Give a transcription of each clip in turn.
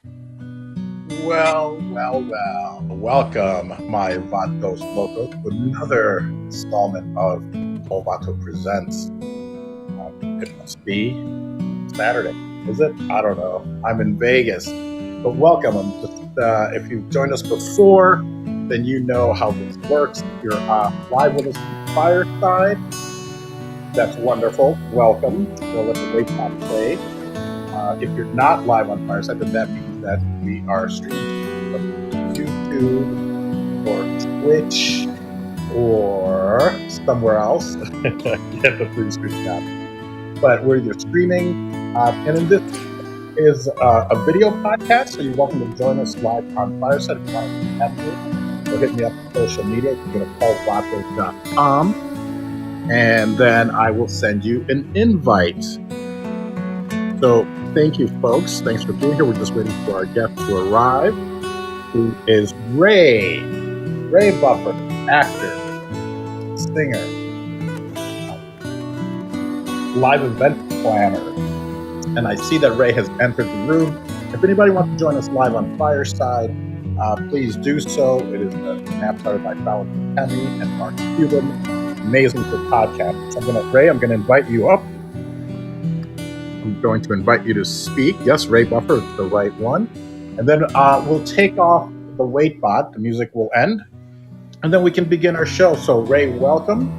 Well. Welcome, my Vatos Locos, to another installment of Vato Presents. It must be Saturday, is it? I don't know. I'm in Vegas. But welcome. If you've joined us before, then you know how this works. If you're live with us on Fireside, that's wonderful. Welcome. We'll let the wait time play. If you're not live on Fireside, then that means that we are streaming from YouTube or Twitch or somewhere else. Get the free screen cap. But we're either streaming, and in this is a video podcast, so you're welcome to join us live on Fireside if you want to connect me or hit me up on social media. You can go to paulvato.com, and then I will send you an invite. So thank you, folks. Thanks for being here. We're just waiting for our guest to arrive, who is Ray Buffer, actor, singer, live event planner. And I see that Ray has entered the room. If anybody wants to join us live on Fireside, please do so. It is an app started by Vato and Mark Cuban. Amazing for podcasts. Ray, I'm going to invite you up. I'm going to invite you to speak. Yes, Ray Buffer is the right one. And then we'll take off the wait bot. The music will end. And then we can begin our show. So, Ray, welcome,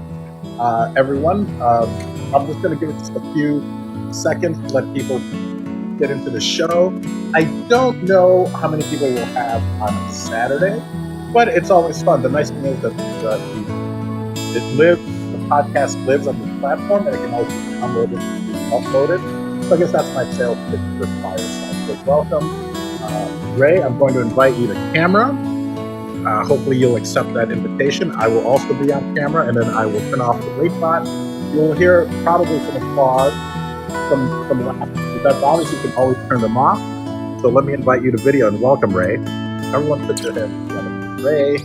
everyone. I'm just going to give it just a few seconds to let people get into the show. I don't know how many people we'll have on a Saturday, but it's always fun. The nice thing is that the podcast lives on the platform, and it can always be downloaded and uploaded. So I guess that's my sales pitch for Fireside. So welcome, Ray. I'm going to invite you to camera. Hopefully you'll accept that invitation. I will also be on camera, and then I will turn off the wait bot. You'll hear probably some applause, some laughter. If that bothers you, can always turn them off. So let me invite you to video, and welcome, Ray. Everyone put your hands together for Ray.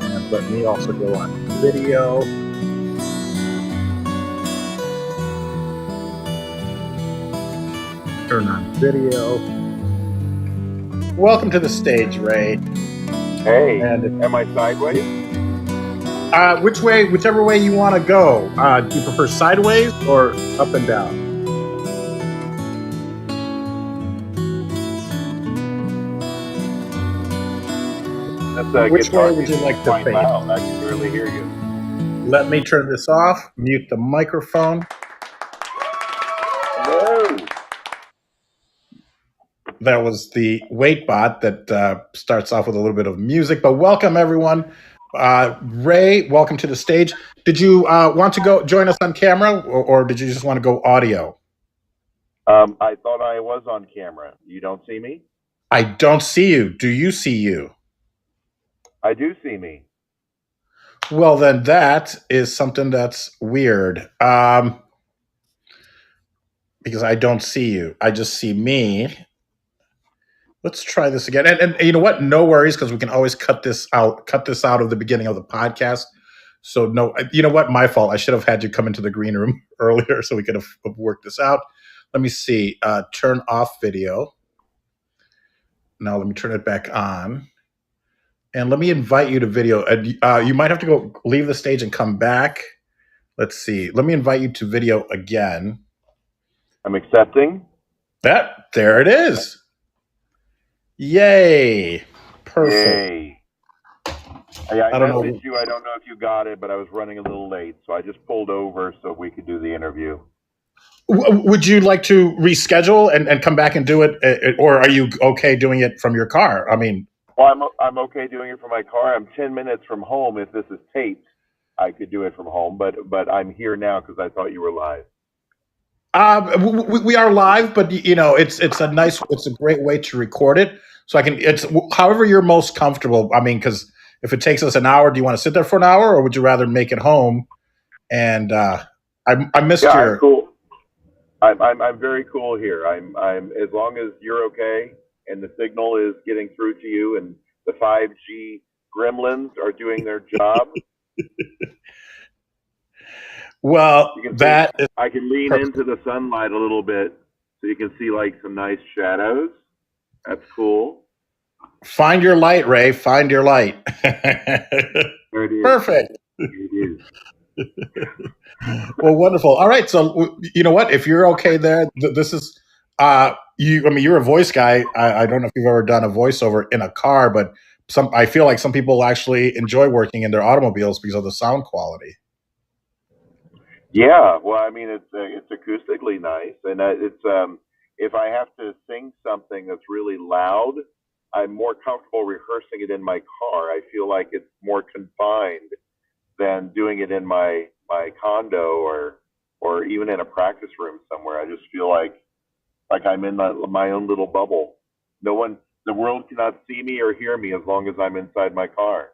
And let me also go on video. Turn on video. Welcome to the stage, Ray. Hey, am I sideways? Whichever way you want to go. Do you prefer sideways or up and down? Which way would you like to face? I can barely hear you. Let me turn this off. Mute the microphone. Hello. That was the wait bot that starts off with a little bit of music. But welcome, everyone. Ray, welcome to the stage. Did you want to go join us on camera, or did you just want to go audio? I thought I was on camera. You don't see me? I don't see you. Do you see you? I do see me. Well, then that is something that's weird. Because I don't see you. I just see me. Let's try this again. And you know what? No worries, because we can always cut this out of the beginning of the podcast. So no, you know what? My fault. I should have had you come into the green room earlier so we could have worked this out. Let me see. Turn off video. Now let me turn it back on. And let me invite you to video. You might have to go leave the stage and come back. Let's see. Let me invite you to video again. I'm accepting. There it is. Yay. Perfect. Yay. I messaged you. I don't know if you got it, but I was running a little late. So I just pulled over so we could do the interview. Would you like to reschedule and come back and do it? Or are you okay doing it from your car? I mean... Well, I'm okay doing it from my car. I'm 10 minutes from home. If this is taped, I could do it from home. But I'm here now because I thought you were live. We are live, but you know, it's a great way to record it. So it's however you're most comfortable. I mean, because if it takes us an hour, do you want to sit there for an hour, or would you rather make it home? And I missed your. I'm cool. I'm very cool here. I'm as long as you're okay and the signal is getting through to you and the 5G gremlins are doing their job. Well, I can lean into the sunlight a little bit so you can see like some nice shadows. That's cool. Find your light, Ray. Find your light. There it is. Perfect. It is. Well, wonderful. All right. So you know what? If you're okay there, this is you. I mean, you're a voice guy. I don't know if you've ever done a voiceover in a car, but I feel like some people actually enjoy working in their automobiles because of the sound quality. Yeah. Well, I mean, it's acoustically nice, and it's if I have to sing something that's really loud, I'm more comfortable rehearsing it in my car. I feel like it's more confined than doing it in my condo or even in a practice room somewhere. I just feel like I'm in my own little bubble. No one, the world cannot see me or hear me as long as I'm inside my car.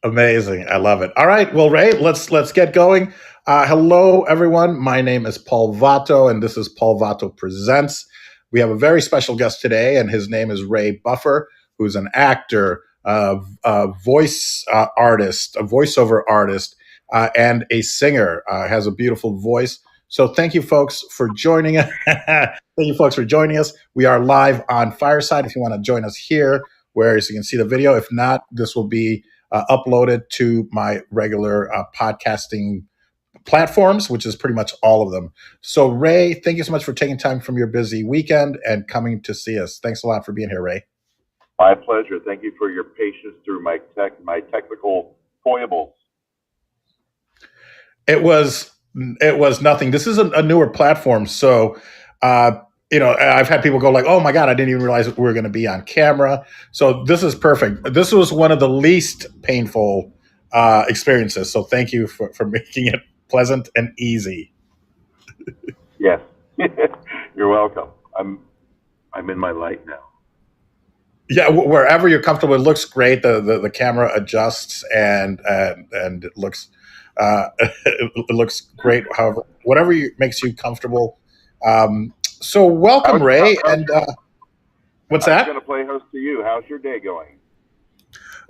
Amazing. I love it. All right. Well, Ray, let's get going. Hello, everyone. My name is Paul Vato, and this is Paul Vato Presents. We have a very special guest today, and his name is Ray Buffer, who's an actor, a voice artist, a voiceover artist, and a singer. Has a beautiful voice. So thank you, folks, for joining us. Thank you, folks, for joining us. We are live on Fireside. If you want to join us here, where you can see the video. If not, this will be uploaded to my regular podcasting platforms, which is pretty much all of them. So, Ray, thank you so much for taking time from your busy weekend and coming to see us. Thanks a lot for being here, Ray. My pleasure. Thank you for your patience through my technical foibles. It was nothing. This is a newer platform, so I've had people go like, "Oh my god, I didn't even realize we were going to be on camera." So this is perfect. This was one of the least painful experiences. So thank you for making it pleasant and easy. Yes, you're welcome. I'm in my light now. Yeah, wherever you're comfortable, it looks great. The camera adjusts and it looks it looks great. However, whatever makes you comfortable. So welcome, Ray. And what's I was that? going to play host to you. How's your day going?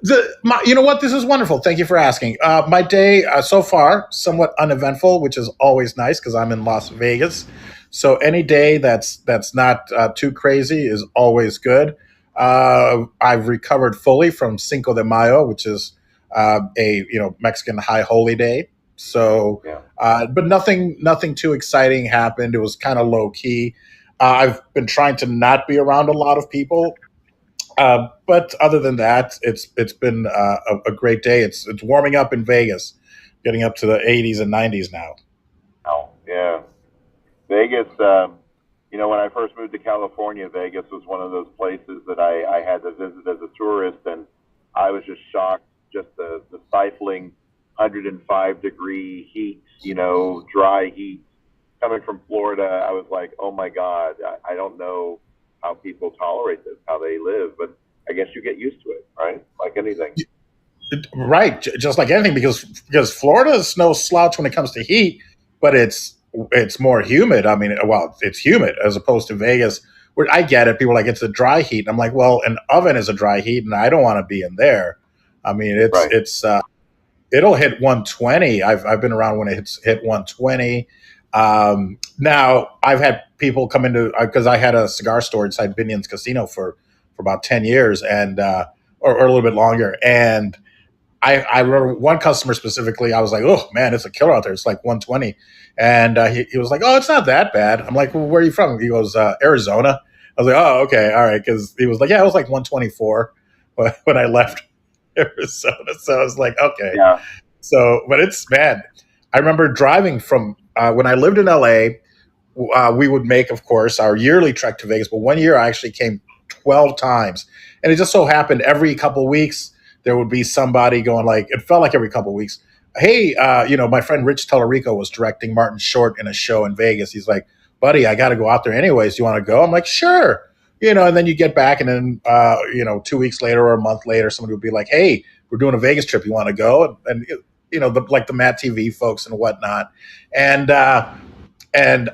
You know what? This is wonderful. Thank you for asking. My day so far somewhat uneventful, which is always nice because I'm in Las Vegas. So any day that's not too crazy is always good. I've recovered fully from Cinco de Mayo, which is a Mexican High Holy Day. So, Yeah. But nothing too exciting happened. It was kind of low key. I've been trying to not be around a lot of people. But other than that, it's been a great day. It's warming up in Vegas, getting up to the 80s and 90s now. Oh, yeah. Vegas, when I first moved to California, Vegas was one of those places that I had to visit as a tourist, and I was just shocked, just the stifling 105-degree heat, dry heat. Coming from Florida, I was like, oh my God, I don't know how people tolerate this, how they live, but I guess you get used to it, right? Like anything. Right, just like anything, because Florida is no slouch when it comes to heat, but it's more humid. I mean, well, it's humid as opposed to Vegas, where I get it. People are like, it's a dry heat. And I'm like, well, an oven is a dry heat, and I don't want to be in there. I mean, Right. it'll hit 120. I've been around when it hit 120. Now I've had people come into because I had a cigar store inside Binion's Casino for about 10 years and or a little bit longer, and I remember one customer specifically. I was like, "Oh man, it's a killer out there. It's like 120," and he was like, "Oh, it's not that bad." I'm like, "Well, where are you from?" He goes, "Arizona." I was like, "Oh, okay, all right," because he was like, "Yeah, it was like 124 when I left Arizona." So I was like, "Okay." Yeah. So, but it's bad. I remember driving from when I lived in LA. We would make, of course, our yearly trek to Vegas. But one year I actually came 12 times. And it just so happened every couple of weeks, there would be somebody going like, it felt like every couple of weeks. Hey, my friend Rich Tellerico was directing Martin Short in a show in Vegas. He's like, buddy, I got to go out there anyways. You want to go? I'm like, sure. And then you get back and then, 2 weeks later or a month later, somebody would be like, hey, we're doing a Vegas trip. You want to go? And the Matt TV folks and whatnot. And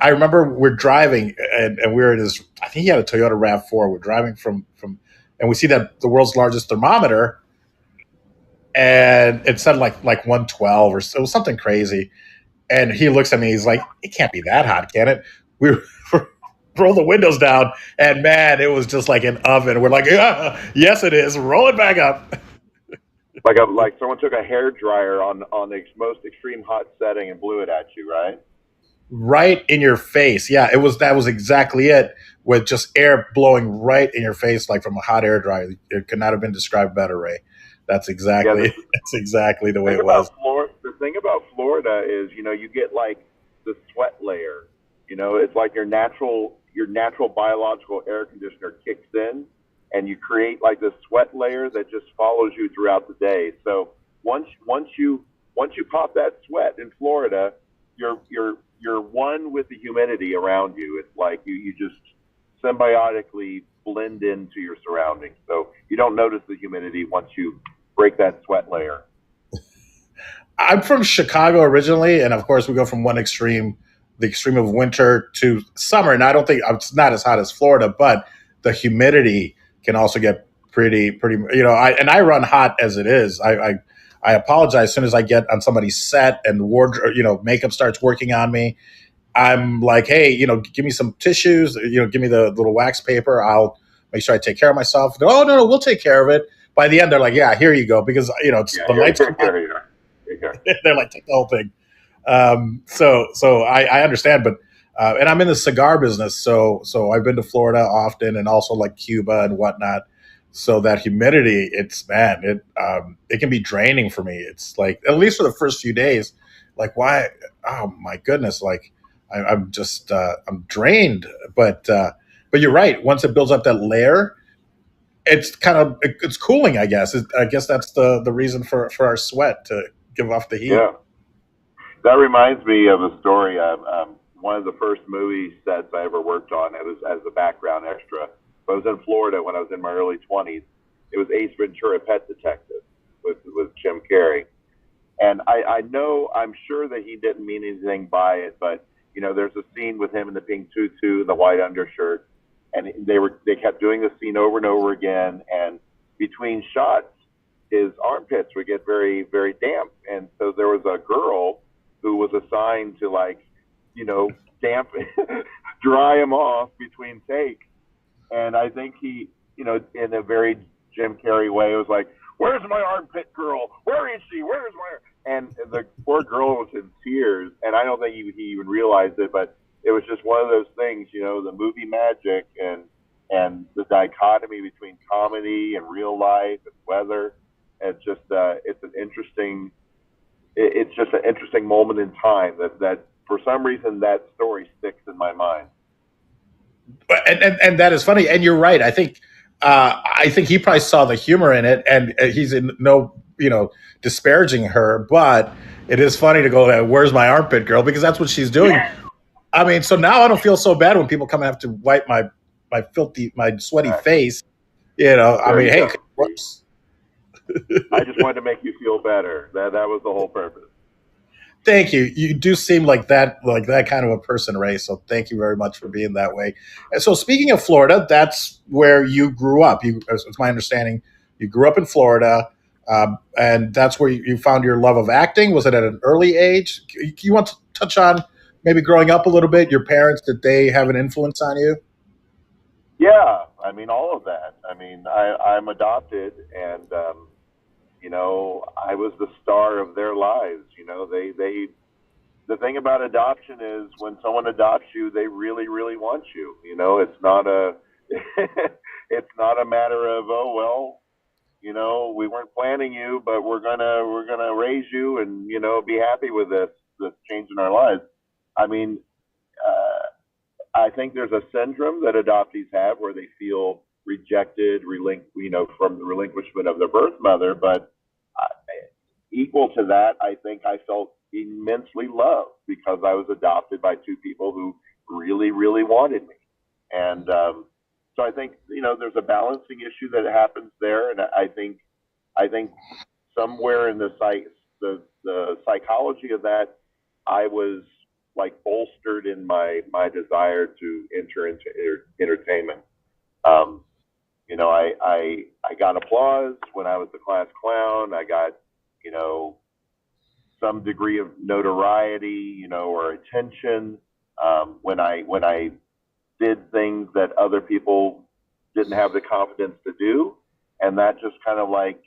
I remember we're driving, and we're in his. I think he had a Toyota Rav4. We're driving from, and we see that the world's largest thermometer, and it said like 112 or so, it was something crazy. And he looks at me. He's like, "It can't be that hot, can it?" We were roll the windows down, and man, it was just like an oven. We're like, yeah, yes, it is. Roll it back up. Like someone took a hair dryer on the most extreme hot setting and blew it at you, right? Right in your face. Yeah, it was that was exactly it, with just air blowing right in your face like from a hot air dryer. It could not have been described better, Ray. That's Yeah, exactly the that's exactly the way thing it was. about Florida, the thing about Florida is, you get like the sweat layer. It's like your natural biological air conditioner kicks in, and you create like this sweat layer that just follows you throughout the day. So once you pop that sweat in Florida, you're one with the humidity around you. It's like you just symbiotically blend into your surroundings. So you don't notice the humidity once you break that sweat layer. I'm from Chicago originally, and of course, we go from one extreme, the extreme of winter, to summer. And I don't think it's not as hot as Florida, but the humidity can also get pretty. I run hot as it is. I apologize as soon as I get on somebody's set and wardrobe, makeup starts working on me. I'm like, hey, give me some tissues, give me the little wax paper. I'll make sure I take care of myself. They're, oh, no, we'll take care of it. By the end, they're like, yeah, here you go. Because, it's, Yeah, the lights come on. here. They're like, take the whole thing. So I understand, but, and I'm in the cigar business. So I've been to Florida often, and also like Cuba and whatnot. So that humidity, it can be draining for me. It's like, at least for the first few days, like, why? Oh my goodness. Like, I'm just, I'm drained, but you're right. Once it builds up that layer, it's cooling, I guess. I guess that's the reason for our sweat, to give off the heat. Yeah, that reminds me of a story. One of the first movie sets I ever worked on, it was as a background extra. I was in Florida when I was in my early 20s. It was Ace Ventura: Pet Detective with Jim Carrey. And I know, I'm sure that he didn't mean anything by it, but there's a scene with him in the pink tutu and the white undershirt, and they kept doing the scene over and over again. And between shots, his armpits would get very very damp, and so there was a girl who was assigned to, like, damp dry him off between takes. And I think he, in a very Jim Carrey way, was like, "Where's my armpit girl? Where is she? Where's my?" And the poor girl was in tears, and I don't think he even realized it, but it was just one of those things, the movie magic and the dichotomy between comedy and real life and weather. It's just it's just an interesting moment in time that for some reason that story sticks in my mind. And that is funny. And you're right. I think he probably saw the humor in it, and he's in no disparaging her, but it is funny to go, "Where's my armpit girl?" Because that's what she's doing. I mean, so now I don't feel so bad when people come and have to wipe my sweaty Exactly. face. I There mean, you hey, go. See, whoops. I just wanted to make you feel better. That was the whole purpose. Thank you. You do seem like that kind of a person, Ray. So thank you very much for being that way. And so, speaking of Florida, that's where you grew up. It's my understanding, you grew up in Florida, and that's where you found your love of acting. Was it at an early age? You want to touch on maybe growing up a little bit? Your parents, did they have an influence on you? Yeah, I mean, all of that. I mean, I'm adopted, and I was the star of their lives. They the thing about adoption is, when someone adopts you, they really really want you. It's not a it's not a matter of, oh well, we weren't planning you, but we're gonna raise you and be happy with this change in our lives. I mean, I think there's a syndrome that adoptees have where they feel rejected, from the relinquishment of their birth mother. But uh, equal to that, I think I felt immensely loved because I was adopted by two people who really, really wanted me. And so I think there's a balancing issue that happens there, and I think somewhere in the psychology of that, I was like bolstered in my desire to enter into entertainment. Um, I got applause when I was the class clown. I got you know some degree of notoriety, or attention, when I did things that other people didn't have the confidence to do. And that just kind of like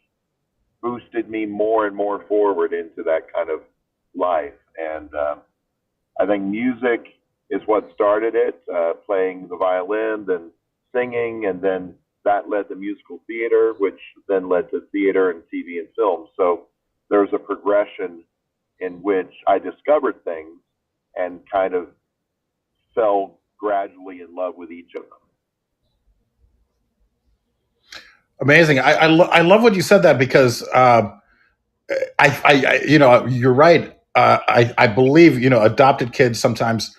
boosted me more and more forward into that kind of life. And I think music is what started it, playing the violin, then singing, and then that led to musical theater, which then led to theater and TV and film. So there's a progression in which I discovered things and kind of fell gradually in love with each of them. Amazing. I love what you said that because you're right. I believe adopted kids sometimes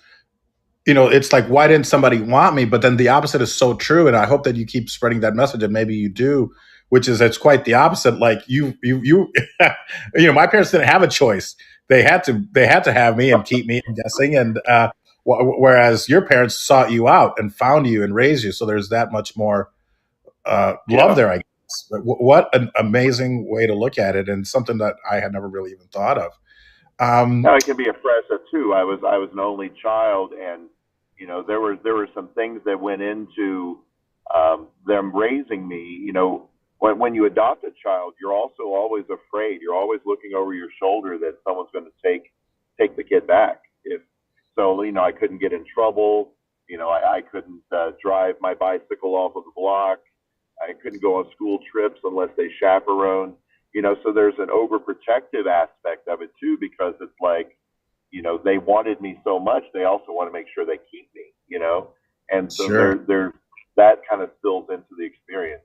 it's like, why didn't somebody want me? But then the opposite is so true. And I hope that you keep spreading that message, and maybe you do, which is it's quite the opposite. Like my parents didn't have a choice. They had to have me and keep me, I'm guessing. And whereas your parents sought you out and found you and raised you. So there's that much more love there, I guess. But what an amazing way to look at it, and something that I had never really even thought of. Now it can be oppressive too. I was an only child, and there were some things that went into them raising me. When you adopt a child, you're also always afraid. You're always looking over your shoulder that someone's going to take the kid back. If so, I couldn't get in trouble. I couldn't drive my bicycle off of the block. I couldn't go on school trips unless they chaperoned. So there's an overprotective aspect of it too, because it's like, they wanted me so much, they also want to make sure they keep me, and so Sure. there's that kind of spills into the experience.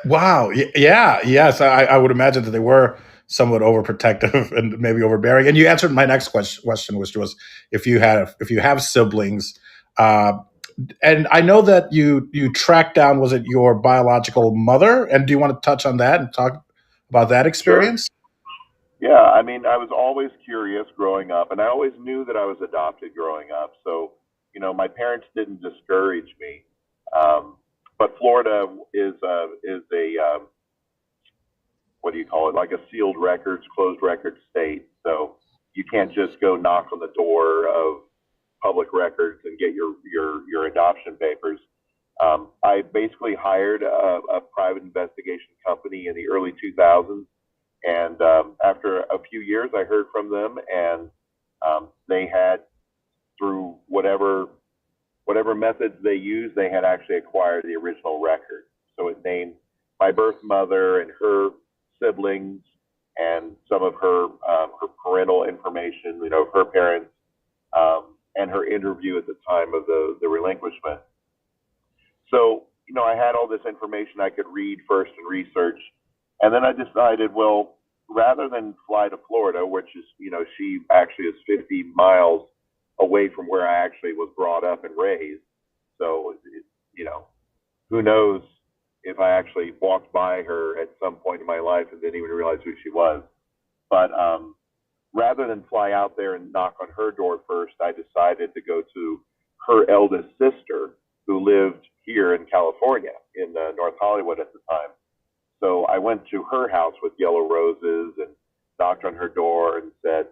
Wow. Yeah. Yes. I would imagine that they were somewhat overprotective and maybe overbearing. And you answered my next question, which was if you have siblings. Uh, and I know that you tracked down, was it your biological mother? And do you want to touch on that and talk about that Sure. experience? Yeah, I mean, I was always curious growing up, and I always knew that I was adopted growing up. So, my parents didn't discourage me. But Florida is a what do you call it? Like a sealed records, closed records state. So you can't just go knock on the door of public records and get your adoption papers. I basically hired a private investigation company in the early 2000s, and after a few years, I heard from them, and they had, through whatever methods they used, they had actually acquired the original record. So it named my birth mother and her siblings and some of her parental information, her parents, and her interview at the time of the relinquishment. So, I had all this information I could read first and research. And then I decided, well, rather than fly to Florida, which is, she actually is 50 miles away from where I actually was brought up and raised. So, who knows if I actually walked by her at some point in my life and didn't even realize who she was. But rather than fly out there and knock on her door first, I decided to go to her eldest sister, who lived here in California, in North Hollywood at the time. So I went to her house with yellow roses and knocked on her door and said,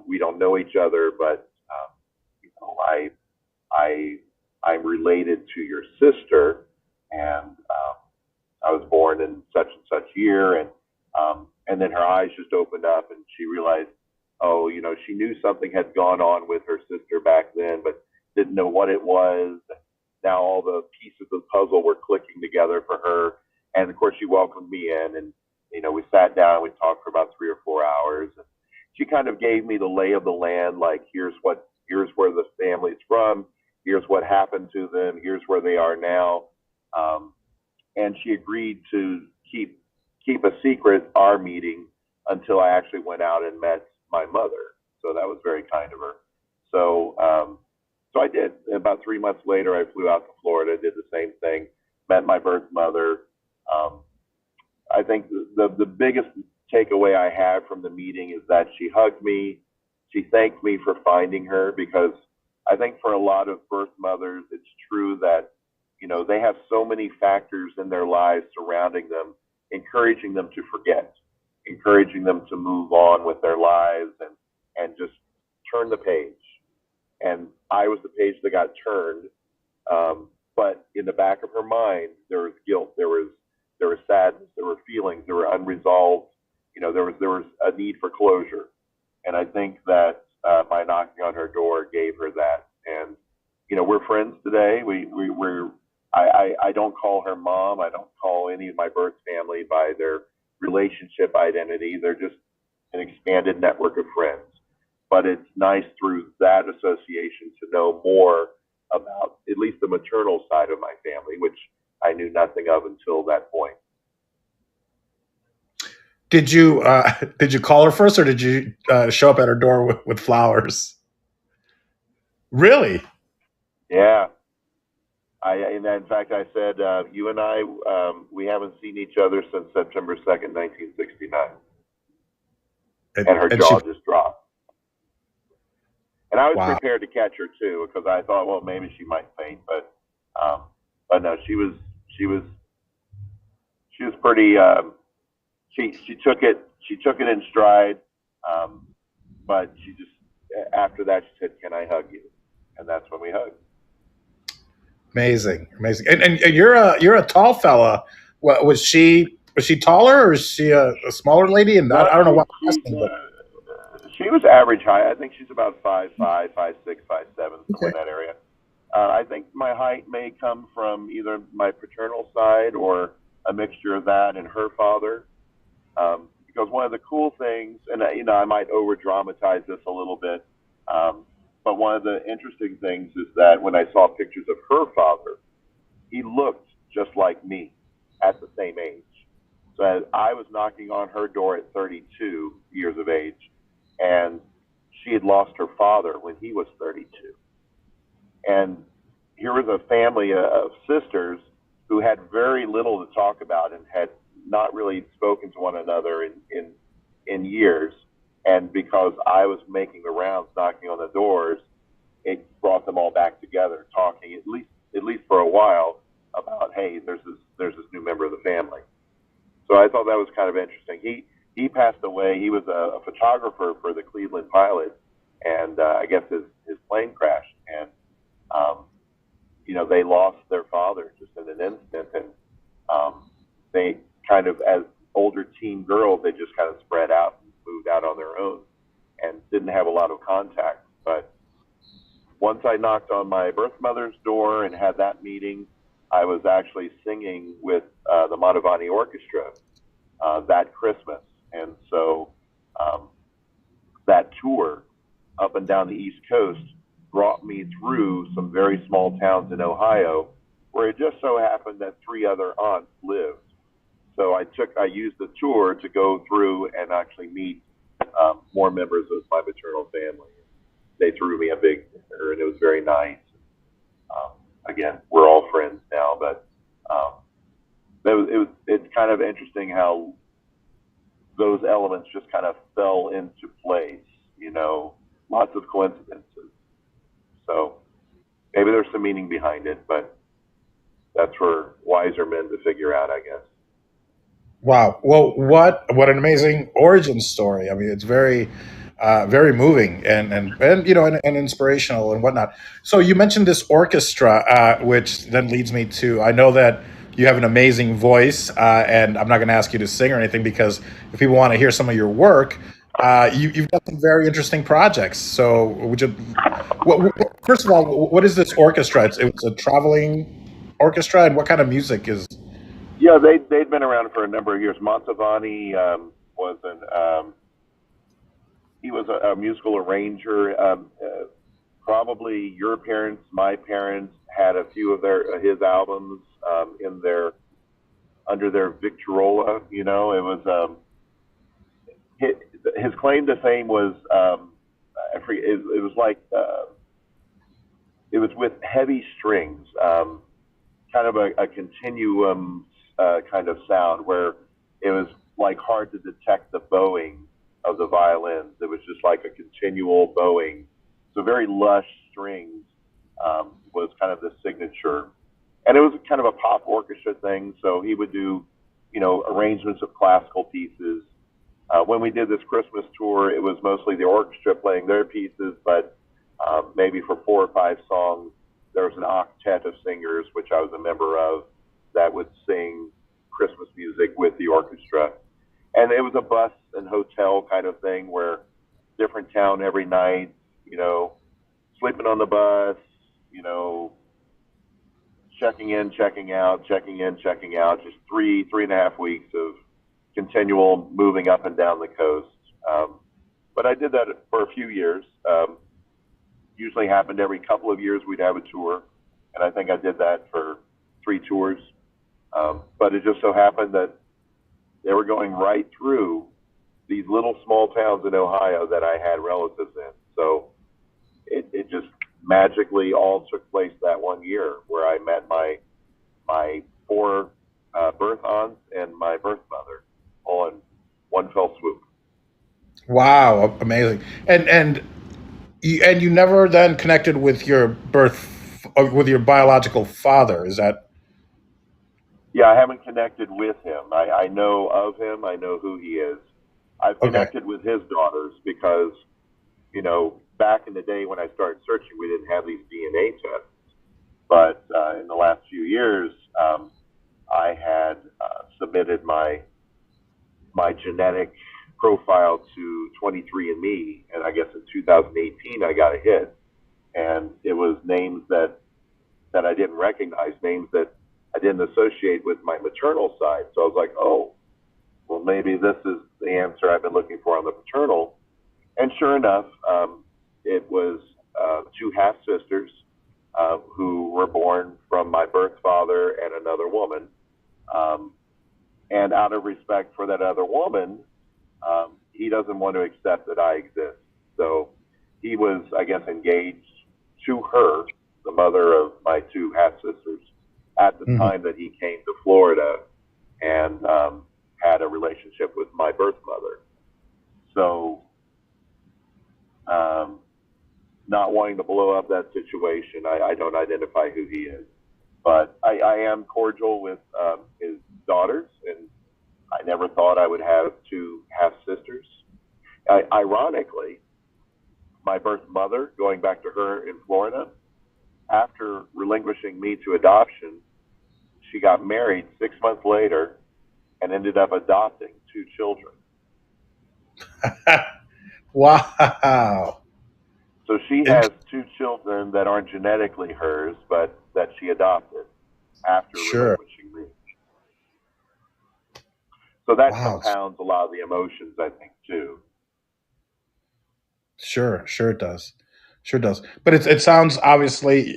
"We don't know each other, but I'm related to your sister, and I was born in such and such year." And then her eyes just opened up, and she realized, oh, she knew something had gone on with her sister back then, but didn't know what it was. Now all the pieces of the puzzle were clicking together for her. And of course, she welcomed me in, and we sat down, we talked for about 3 or 4 hours. And she kind of gave me the lay of the land, like here's where the family's from, here's what happened to them, here's where they are now. And she agreed to keep a secret our meeting until I actually went out and met my mother. So that was very kind of her. So I did. About 3 months later, I flew out to Florida, did the same thing, met my birth mother. I think the biggest takeaway I had from the meeting is that she hugged me. She thanked me for finding her, because I think for a lot of birth mothers, it's true that, they have so many factors in their lives surrounding them, encouraging them to forget, encouraging them to move on with their lives and just turn the page. and I was the page that got turned. But in the back of her mind, there was guilt, there was sadness, there were feelings, there were unresolved. There was a need for closure, and I think that my knocking on her door gave her that. And we're friends today. We're I don't call her mom. I don't call any of my birth family by their relationship identity. They're just an expanded network of friends. But it's nice through that association to know more about at least the maternal side of my family, which I knew nothing of until that point. Did you call her first, or did you show up at her door with flowers? Really? Yeah. In fact, I said, you and I, we haven't seen each other since September 2nd, 1969. And her jaw just dropped. And I was prepared to catch her too, because I thought, well, maybe she might faint, but no, she was pretty. She took it in stride, but she just after that she said, "Can I hug you?" And that's when we hugged. Amazing. And you're a tall fella. Was she taller, or is she a smaller lady? And I don't know what I'm asking, but she was average height. I think she's about 5'5", 5'6", 5'7", somewhere in that area. I think my height may come from either my paternal side or a mixture of that and her father. Because one of the cool things, and I might over dramatize this a little bit, but one of the interesting things is that when I saw pictures of her father, he looked just like me at the same age. So I was knocking on her door at 32 years of age, and she had lost her father when he was 32. And here was a family of sisters who had very little to talk about and had not really spoken to one another in years. And because I was making the rounds, knocking on the doors, it brought them all back together, talking at least for a while about, hey, there's this new member of the family. So I thought that was kind of interesting. He passed away. He was a photographer for the Cleveland Pilots, and I guess his plane crashed, and they lost their father just in an instant, and they kind of, as older teen girls, they just kind of spread out and moved out on their own and didn't have a lot of contact. But once I knocked on my birth mother's door and had that meeting, I was actually singing with the Mantovani Orchestra that Christmas. And so that tour up and down the East Coast brought me through some very small towns in Ohio, where it just so happened that 3 other aunts lived. So I used the tour to go through and actually meet more members of my maternal family. They threw me a big dinner, and it was very nice. Again, we're all friends now, but it's kind of interesting how those elements just kind of fell into place. Lots of coincidences. So maybe there's some meaning behind it, but that's for wiser men to figure out, I guess. Wow. Well, what an amazing origin story. I mean, it's very, very moving and inspirational and whatnot. So you mentioned this orchestra, which then leads me to, I know that you have an amazing voice, and I'm not going to ask you to sing or anything, because if people want to hear some of your work, you've got some very interesting projects. So first of all, what is this orchestra? It's a traveling orchestra, and what kind of music is? Yeah, they'd been around for a number of years. Mantovani he was a musical arranger. Probably your parents, my parents had a few of his albums under their Victrola. It was his claim to fame was it was like it was with heavy strings, kind of a continuum kind of sound, where it was like hard to detect the bowing of the violins. It was just like a continual bowing. So very lush strings was kind of the signature. And it was kind of a pop orchestra thing. So he would do, arrangements of classical pieces. When we did this Christmas tour, it was mostly the orchestra playing their pieces, but maybe for 4 or 5 songs, there was an octet of singers, which I was a member of, that would sing Christmas music with the orchestra. And it was a bus and hotel kind of thing where different town every night, you know, sleeping on the bus, you know, checking in, checking out, checking in, checking out, just 3.5 weeks of continual moving up and down the coast. But I did that for a few years. Usually happened every couple of years we'd have a tour, and I think I did that for 3 tours. But it just so happened that they were going right through these little small towns in Ohio that I had relatives in. So it just magically all took place that one year where I met my 4 birth aunts and my birth mother all in one fell swoop. Wow, amazing. And you never then connected with your with your biological father, is that Yeah, I haven't connected with him. I know of him. I know who he is. I've okay? connected with his daughters because, back in the day when I started searching, we didn't have these DNA tests. But in the last few years, I had submitted my genetic profile to 23andMe, and I guess in 2018 I got a hit, and it was names that I didn't recognize, names that I didn't associate with my maternal side. So I was like, oh, well, maybe this is the answer I've been looking for on the paternal. And sure enough, it was 2 half sisters who were born from my birth father and another woman. Um, and out of respect for that other woman, he doesn't want to accept that I exist. So he was, I guess, engaged to her, the mother of my 2 half sisters, at the Hmm. time that he came to Florida and had a relationship with my birth mother. So, um, not wanting to blow up that situation, I don't identify who he is. But I am cordial with his daughters, and I never thought I would have 2 half sisters. Ironically, my birth mother, going back to her in Florida, after relinquishing me to adoption, she got married 6 months later and ended up adopting 2 children. Wow. So she Int- has 2 children that aren't genetically hers, but that she adopted after sure. relinquishing me. So that Wow. compounds a lot of the emotions, I think, too. Sure. Sure it does. Sure does. But it sounds obviously,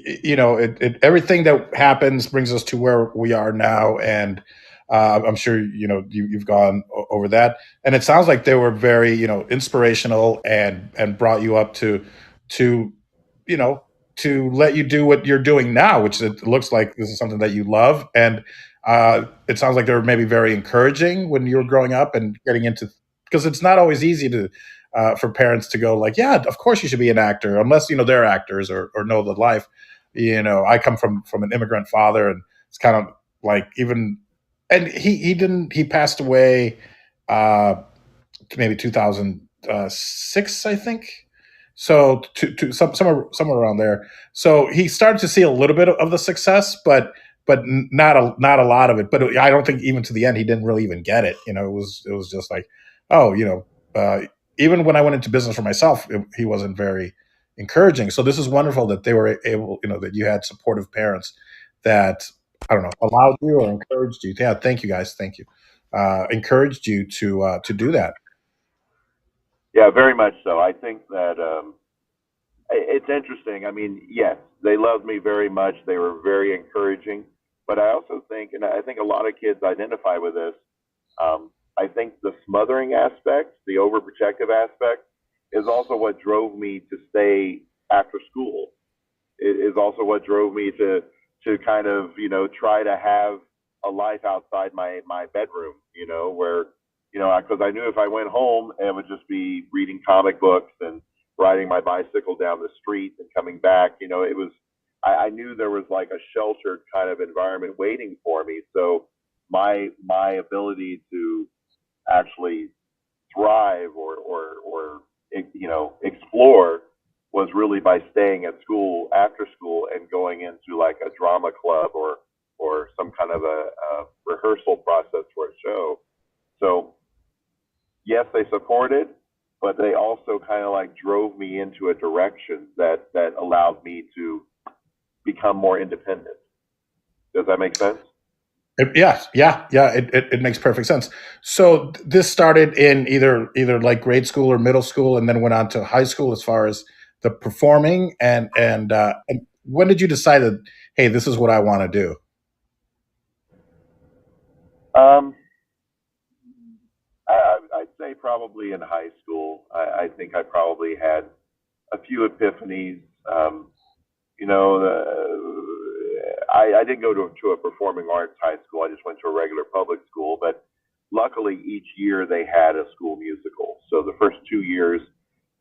everything that happens brings us to where we are now, and I'm sure you've gone over that, and it sounds like they were very inspirational and brought you up to you know to let you do what you're doing now, which it looks like this is something that you love, and it sounds like they were maybe very encouraging when you were growing up and getting into, because it's not always easy to for parents to go like, yeah, of course you should be an actor, unless they're actors or know the life. I come from an immigrant father, and it's kind of like, even, and he passed away uh, maybe 2006, I think. So somewhere around there. So he started to see a little bit of the success, but not a lot of it. But I don't think even to the end he didn't really even get it. It was just like, oh, even when I went into business for myself, he wasn't very encouraging. So this is wonderful that they were able, that you had supportive parents that, I don't know, allowed you or encouraged you. Yeah, thank you guys, thank you. Encouraged you to do that. Yeah, very much so. I think that it's interesting. I mean, yes, they loved me very much. They were very encouraging. But I also think, and I think a lot of kids identify with this, I think the smothering aspect, the overprotective aspect, is also what drove me to stay after school. It is also what drove me to kind of try to have a life outside my bedroom. Where because I knew if I went home, it would just be reading comic books and riding my bicycle down the street and coming back. It was I knew there was like a sheltered kind of environment waiting for me. So my ability to actually thrive or explore was really by staying at school after school and going into like a drama club or some kind of a rehearsal process for a show. So yes, they supported, but they also kind of like drove me into a direction that allowed me to become more independent. Does that make sense? Yes, yeah. It makes perfect sense. So this started in either like grade school or middle school, and then went on to high school as far as the performing. And when did you decide that, hey, this is what I want to do? Um, I'd say probably in high school. I think I probably had a few epiphanies. You know, I didn't go to a performing arts high school. I just went to a regular public school. But luckily, each year they had a school musical. So the first 2 years,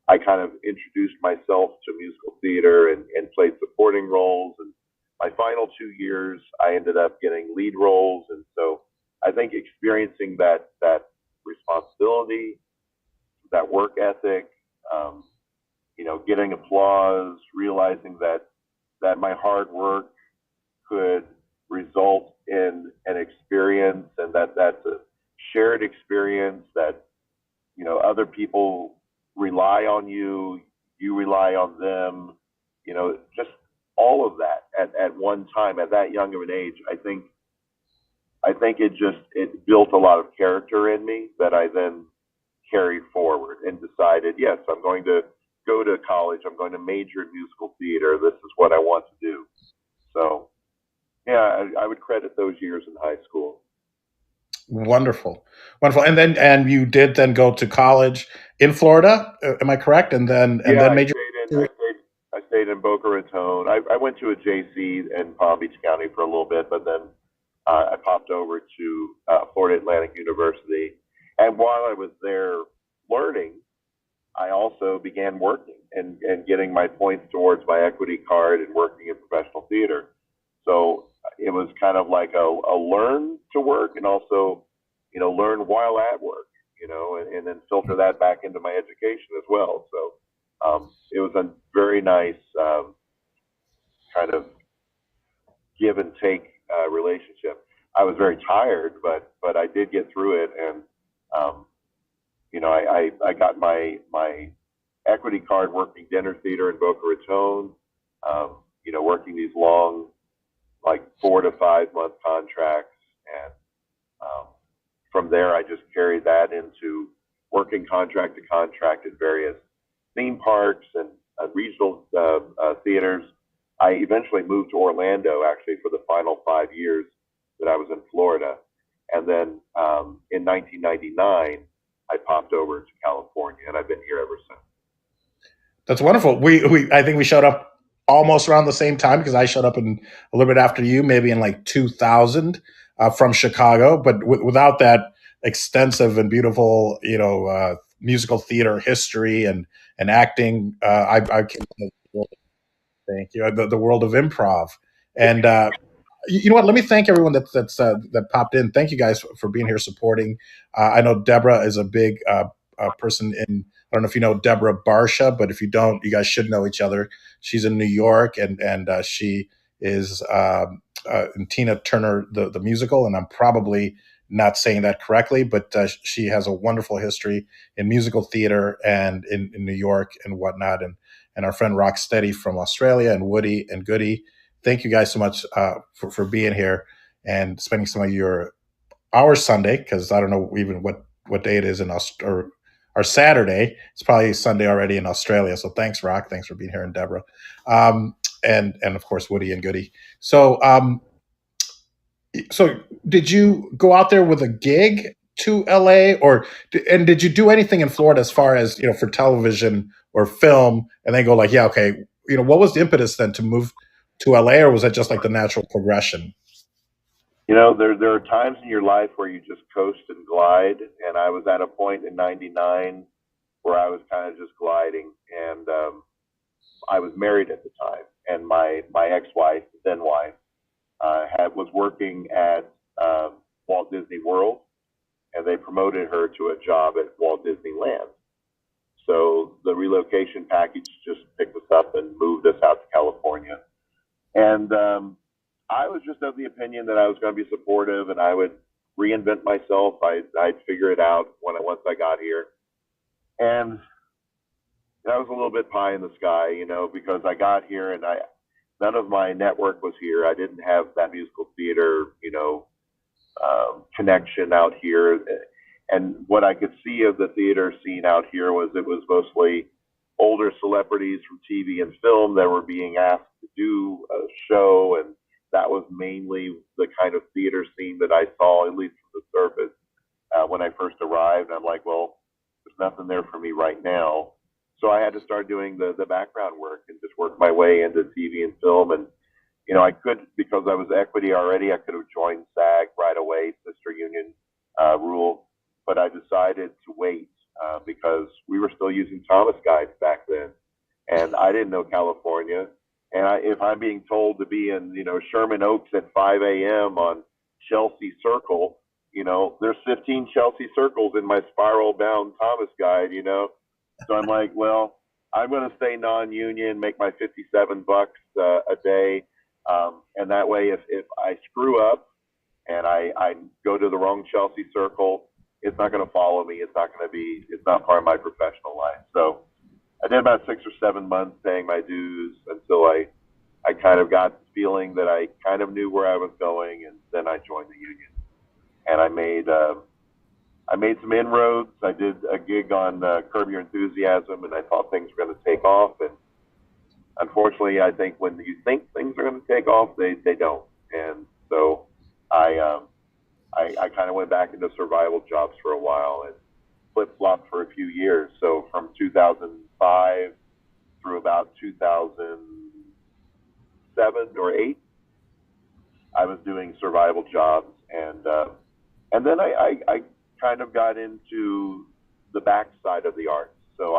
I kind of introduced myself to musical theater and played supporting roles. And my final 2 years, I ended up getting lead roles. And so I think experiencing that responsibility, that work ethic, um, getting applause, realizing that my hard work could result in an experience, and that's a shared experience, that other people rely on you, you rely on them, just all of that at one time at that young of an age. I think it built a lot of character in me that I then carried forward and decided, yes, I'm going to go to college. I'm going to major in musical theater. This is what I want to do. So, yeah, I would credit those years in high school. Wonderful, wonderful. And you did then go to college in Florida. Am I correct? And Yeah, then I major. stayed in I stayed I stayed in Boca Raton. I went to a JC in Palm Beach County for a little bit, but then I popped over to Florida Atlantic University. And while I was there learning, I also began working and getting my points towards my equity card and working in professional theater. So it was kind of like a learn to work and also, learn while at work, and then filter that back into my education as well. So it was a very nice kind of give and take relationship. I was very tired, but I did get through it, and um, I got my equity card working dinner theater in Boca Raton. Working these long, like 4 to 5 month contracts, and um, from there I just carried that into working contract to contract at various theme parks and regional theaters. I eventually moved to Orlando actually for the final 5 years that I was in Florida, and then in 1999 I popped over to California, and I've been here ever since. That's wonderful. We I think we showed up almost around the same time because I showed up in a little bit after you, maybe in like 2000 from Chicago. But without that extensive and beautiful, musical theater history and acting, I came to the world, thank you, the world of improv. And you know what? Let me thank everyone that popped in. Thank you guys for being here supporting. I know Deborah is a big person in. I don't know if you know Deborah Barsha, but if you don't, you guys should know each other. She's in New York, and she is in Tina Turner the musical, and I'm probably not saying that correctly, but she has a wonderful history in musical theater and in New York and whatnot. And our friend Rocksteady from Australia, and Woody and Goody, thank you guys so much for being here and spending some of our Sunday, because I don't know even what day it is in or our Saturday. It's probably Sunday already in Australia. So thanks, Rock. Thanks for being here, and Deborah, um, and of course Woody and Goody. So did you go out there with a gig to LA, and did you do anything in Florida as far as for television or film, and then go like, yeah, okay, what was the impetus then to move to LA, or was that just like the natural progression? There are times in your life where you just coast and glide, and I was at a point in '99 where I was kind of just gliding, and I was married at the time, and my ex-wife, then wife, was working at Walt Disney World, and they promoted her to a job at Walt Disneyland. So the relocation package just picked us up and moved us out to California. And I was just of the opinion that I was going to be supportive and I would reinvent myself. I'd figure it out once I got here. And that was a little bit pie in the sky, because I got here and none of my network was here. I didn't have that musical theater, connection out here. And what I could see of the theater scene out here was it was mostly older celebrities from TV and film that were being asked to do a show, and that was mainly the kind of theater scene that I saw, at least from the surface, when I first arrived. I'm like, well, there's nothing there for me right now. So I had to start doing the background work and just work my way into TV and film. And, I could, because I was equity already, I could have joined SAG right away, sister union rule. But I decided to wait because we were still using Thomas guides back then. And I didn't know California. And if I'm being told to be in, Sherman Oaks at 5 a.m. on Chelsea Circle, there's 15 Chelsea circles in my spiral bound Thomas guide, So I'm like, well, I'm going to stay non-union, make my $57 a day. And that way, if I screw up and I go to the wrong Chelsea Circle, it's not going to follow me. It's not part of my professional life. So I did about 6 or 7 months paying my dues until I kind of got the feeling that I kind of knew where I was going, and then I joined the union. And I made some inroads. I did a gig on Curb Your Enthusiasm, and I thought things were going to take off. And unfortunately, I think when you think things are going to take off, they don't. And so I kind of went back into survival jobs for a while and flip-flopped for a few years. So from 2005 through about 2007 or 8, I was doing survival jobs. And then I kind of got into the backside of the arts. So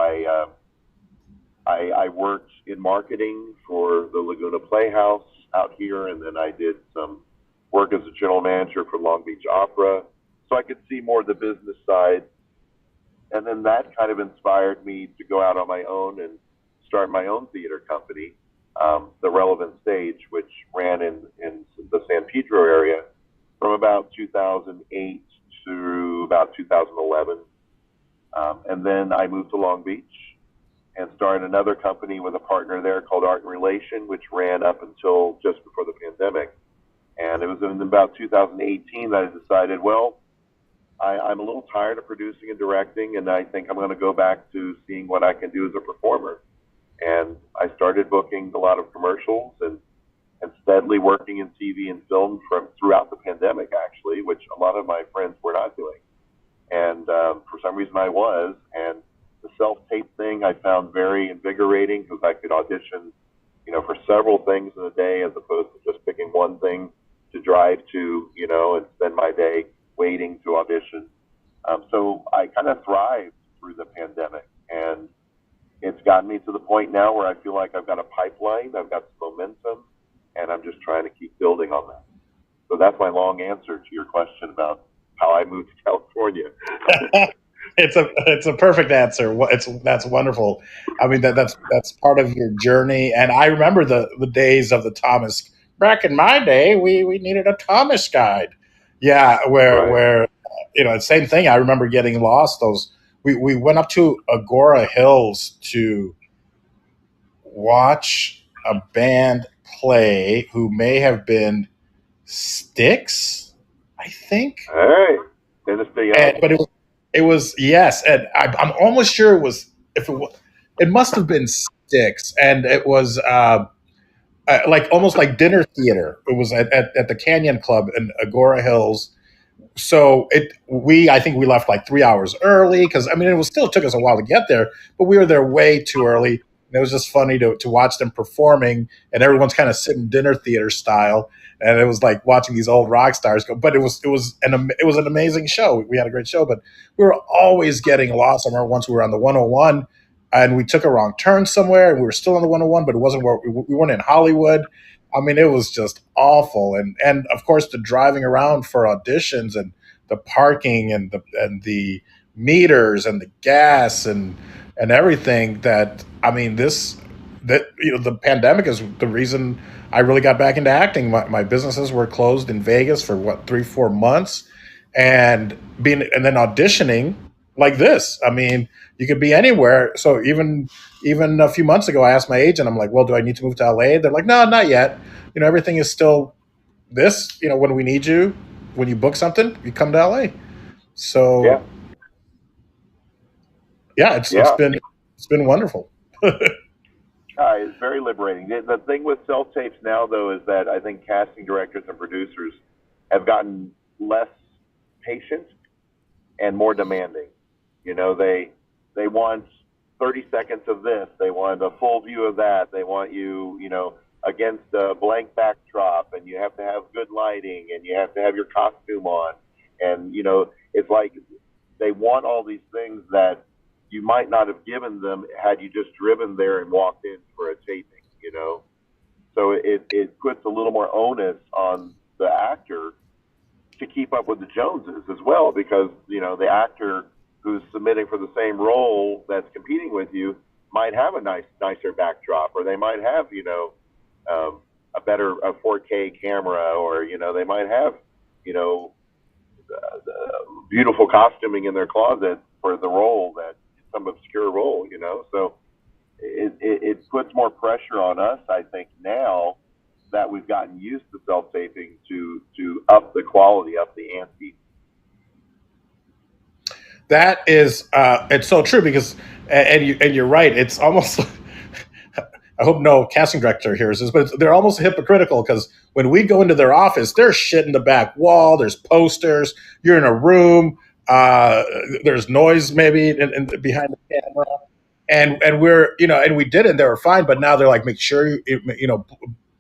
I worked in marketing for the Laguna Playhouse out here, and then I did some work as a general manager for Long Beach Opera, so I could see more of the business side. And then that kind of inspired me to go out on my own and start my own theater company, the Relevant Stage, which ran in the San Pedro area from about 2008 through about 2011. And then I moved to Long Beach and started another company with a partner there called Art and Relation, which ran up until just before the pandemic. And it was in about 2018 that I decided, well, I'm a little tired of producing and directing, and I think I'm going to go back to seeing what I can do as a performer. And I started booking a lot of commercials and steadily working in TV and film throughout the pandemic, actually, which a lot of my friends were not doing. And for some reason I was. And the self-tape thing I found very invigorating because I could audition, for several things in a day as opposed to just picking one thing to drive to, and spend my day waiting to audition. So I kind of thrived through the pandemic, and it's gotten me to the point now where I feel like I've got a pipeline, I've got some momentum, and I'm just trying to keep building on that. So that's my long answer to your question about how I moved to California. It's a perfect answer. That's wonderful. I mean that's part of your journey. And I remember the days of the Thomas. Back in my day, we needed a Thomas guide. Yeah, where same thing. I remember getting lost. We went up to Agora Hills to watch a band play who may have been Styx, I think. All right. But it was yes, and I'm almost sure it was it must have been Styx, and it was like almost like dinner theater. It was at the Canyon Club in Agora Hills. So I think we left like 3 hours early because it still took us a while to get there, but we were there way too early. And it was just funny to watch them performing, and everyone's kind of sitting dinner theater style, and it was like watching these old rock stars go. But it was an amazing show. We had a great show, but we were always getting lost. I remember once we were on the 101, and we took a wrong turn somewhere, and we were still on the 101, but it wasn't where we weren't in Hollywood. It was just awful, and of course the driving around for auditions and the parking and the meters and the gas and everything that I mean this that the pandemic is the reason I really got back into acting. My businesses were closed in Vegas for what 3-4 months, and being and then auditioning like this. I mean, you could be anywhere. So even a few months ago, I asked my agent. I'm like, well, do I need to move to LA? They're like, no, not yet. Everything is still this. When we need you, when you book something, you come to LA. Yeah, So yeah, yeah. it's been wonderful. It's very liberating. The thing with self tapes now, though, is that I think casting directors and producers have gotten less patient and more demanding. They want 30 seconds of this. They want a full view of that. They want you, against a blank backdrop, and you have to have good lighting, and you have to have your costume on, and it's like they want all these things that you might not have given them had you just driven there and walked in for a taping. So it puts a little more onus on the actor to keep up with the Joneses as well, because the actor who's submitting for the same role that's competing with you might have a nicer backdrop, or they might have a better 4K camera, or they might have the beautiful costuming in their closet for the role, that some obscure role. So it puts more pressure on us, I think, now that we've gotten used to self taping to up the quality, up the ante. That is, it's so true because, and you're right. It's almost. I hope no casting director hears this, but they're almost hypocritical because when we go into their office, there's shit in the back wall. There's posters. You're in a room. Uh, there's noise maybe behind the camera, and we're and we did it. And they were fine, but now they're like, make sure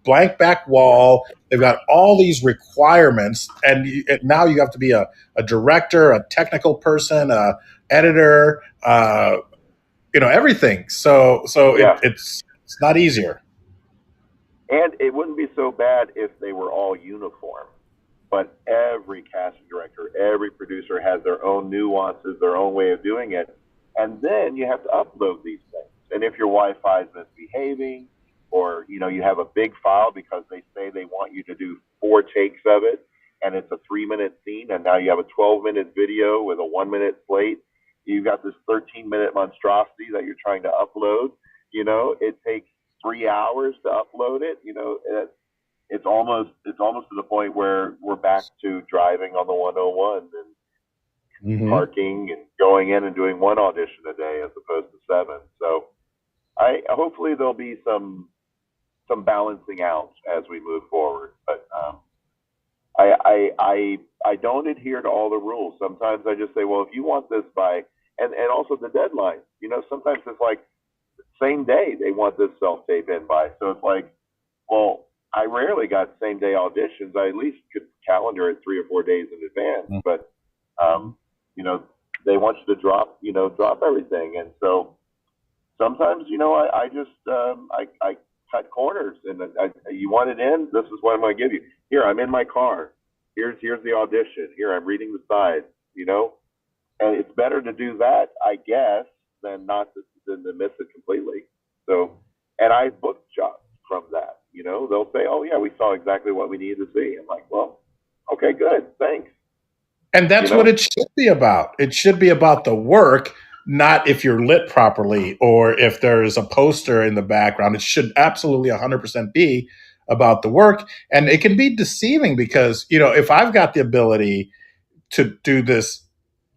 blank back wall. They've got all these requirements, and now you have to be a director, a technical person, a editor, everything. So Yeah. it's not easier. And it wouldn't be so bad if they were all uniform. But every casting director, every producer has their own nuances, their own way of doing it. And then you have to upload these things. And if your Wi-Fi is misbehaving, or you have a big file because they say they want you to do 4 takes of it, and it's a 3-minute scene, and now you have a 12-minute video with a 1-minute slate. You've got this 13-minute monstrosity that you're trying to upload. It takes 3 hours to upload it. It's almost to the point where we're back to driving on the 101 and parking and going in and doing 1 audition a day as opposed to 7. So hopefully there'll be some balancing out as we move forward. But I don't adhere to all the rules. Sometimes I just say, well, if you want this by, and also the deadline. Sometimes it's like same day they want this self tape in by. So it's like, well, I rarely got same day auditions. I at least could calendar it 3 or 4 days in advance. But they want you to drop everything, and so sometimes I just I cut corners, and you want it in. This is what I'm going to give you. Here, I'm in my car. Here's the audition. Here, I'm reading the sides. And it's better to do that, I guess, than to miss it completely. So, and I booked jobs from that. They'll say, "Oh yeah, we saw exactly what we needed to see." I'm like, "Well, okay, good, thanks." And that's what it should be about. It should be about the work, not if you're lit properly or if there's a poster in the background. It should absolutely 100% be about the work. And it can be deceiving because, if I've got the ability to do this,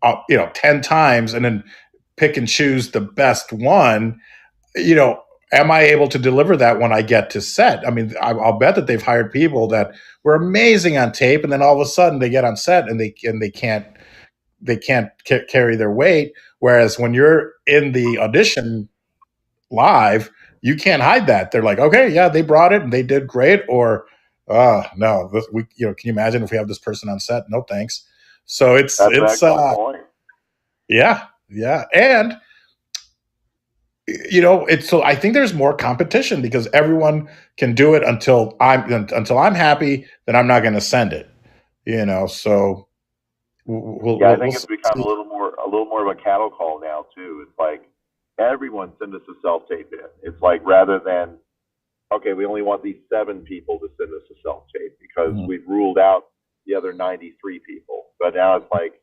10 times and then pick and choose the best one, am I able to deliver that when I get to set? I mean, I'll bet that they've hired people that were amazing on tape, and then all of a sudden they get on set and they can't carry their weight. Whereas when you're in the audition live, you can't hide that. They're like, okay, yeah, they brought it and they did great, or no, can you imagine if we have this person on set? No, thanks. So That's an excellent point. Yeah, and it's so I think there's more competition because everyone can do it until I'm happy. Then I'm not going to send it. So Yeah, I We'll think it's become see. a little more of a cattle call now too. It's like everyone send us a self tape in. It's like rather than okay, we only want these 7 people to send us a self tape because Mhm. we've ruled out the other 93 people. But now it's like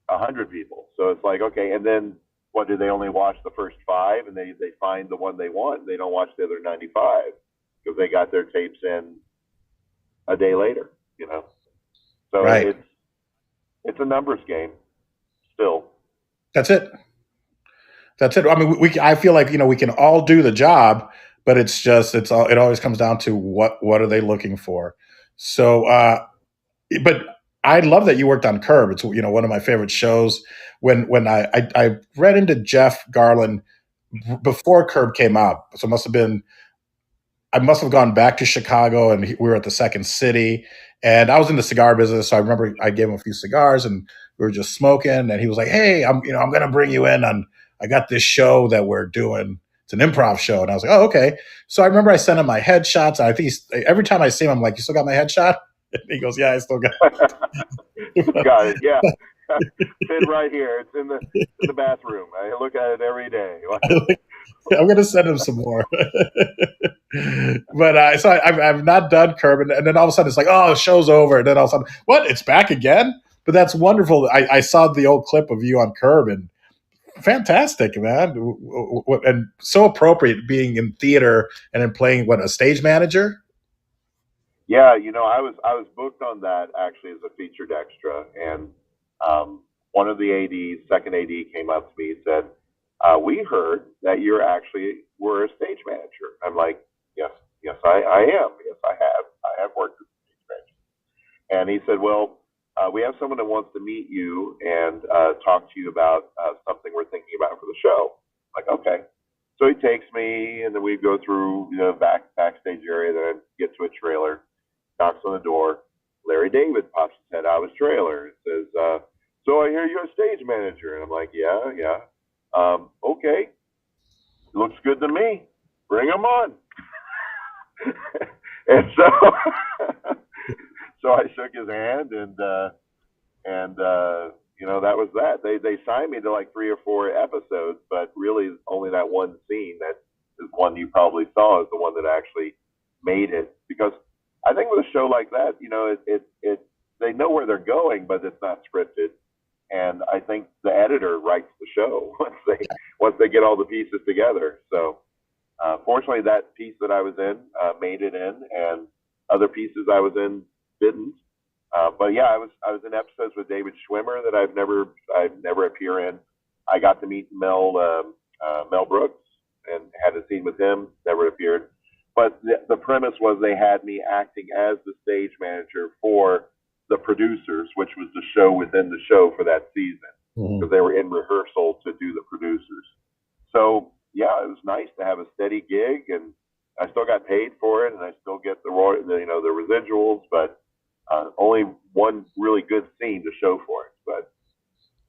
100 people. So it's like okay, and then what? Do they only watch the first 5 and they find the one they want? And they don't watch the other 95 because they got their tapes in a day later. You know, so Right. it's a numbers game still. That's it. That's it. I mean, I feel like we can all do the job, but it always comes down to what are they looking for. So, but I love that you worked on Curb. It's one of my favorite shows. When I read into Jeff Garlin before Curb came out, so it must have been I must have gone back to Chicago, and we were at the Second City, and I was in the cigar business. So I remember I gave him a few cigars, and we were just smoking. And he was like, "Hey, I'm going to bring you in on. I got this show that we're doing. It's an improv show." And I was like, "Oh, okay." So I remember I sent him my headshots. And I think every time I see him, I'm like, "You still got my headshot?" And he goes, "Yeah, I still got it." Got it. Yeah, it's right here. It's in the bathroom. I look at it every day. I'm going to send him some more. But so I've not done Curb, and then all of a sudden it's like, oh, the show's over, and then all of a sudden, what? It's back again? But that's wonderful. I saw the old clip of you on Curb, and fantastic, man, and so appropriate being in theater and then playing a stage manager. Yeah, I was booked on that actually as a featured extra, and one of the ads, second AD, came up to me and said, "We heard that you're actually were a stage manager." I'm like, "Yes, yes, I am. Yes, I have worked as a stage manager." And he said, "Well, we have someone that wants to meet you and talk to you about something we're thinking about for the show." I'm like, okay. So he takes me, and then we go through backstage area. Then I get to a trailer, knocks on the door. Larry David pops his head out of his trailer and says, "So I hear you're a stage manager." And I'm like, "Yeah, yeah. Okay, looks good to me. Bring him on." And so, so I shook his hand, and that was that. They signed me to like 3 or 4 episodes, but really only that one scene that is one you probably saw is the one that actually made it. Because I think with a show like that, it they know where they're going, but it's not scripted. And I think the editor writes the show once they get all the pieces together. So fortunately, that piece that I was in made it in, and other pieces I was in didn't. But yeah, I was in episodes with David Schwimmer that I've never appear in. I got to meet Mel Brooks and had a scene with him. Never appeared. But the premise was they had me acting as the stage manager for the producers, which was the show within the show for that season, because Mhm. they were in rehearsal to do the producers. So yeah, it was nice to have a steady gig, and I still got paid for it, and I still get the residuals, but only one really good scene to show for it. But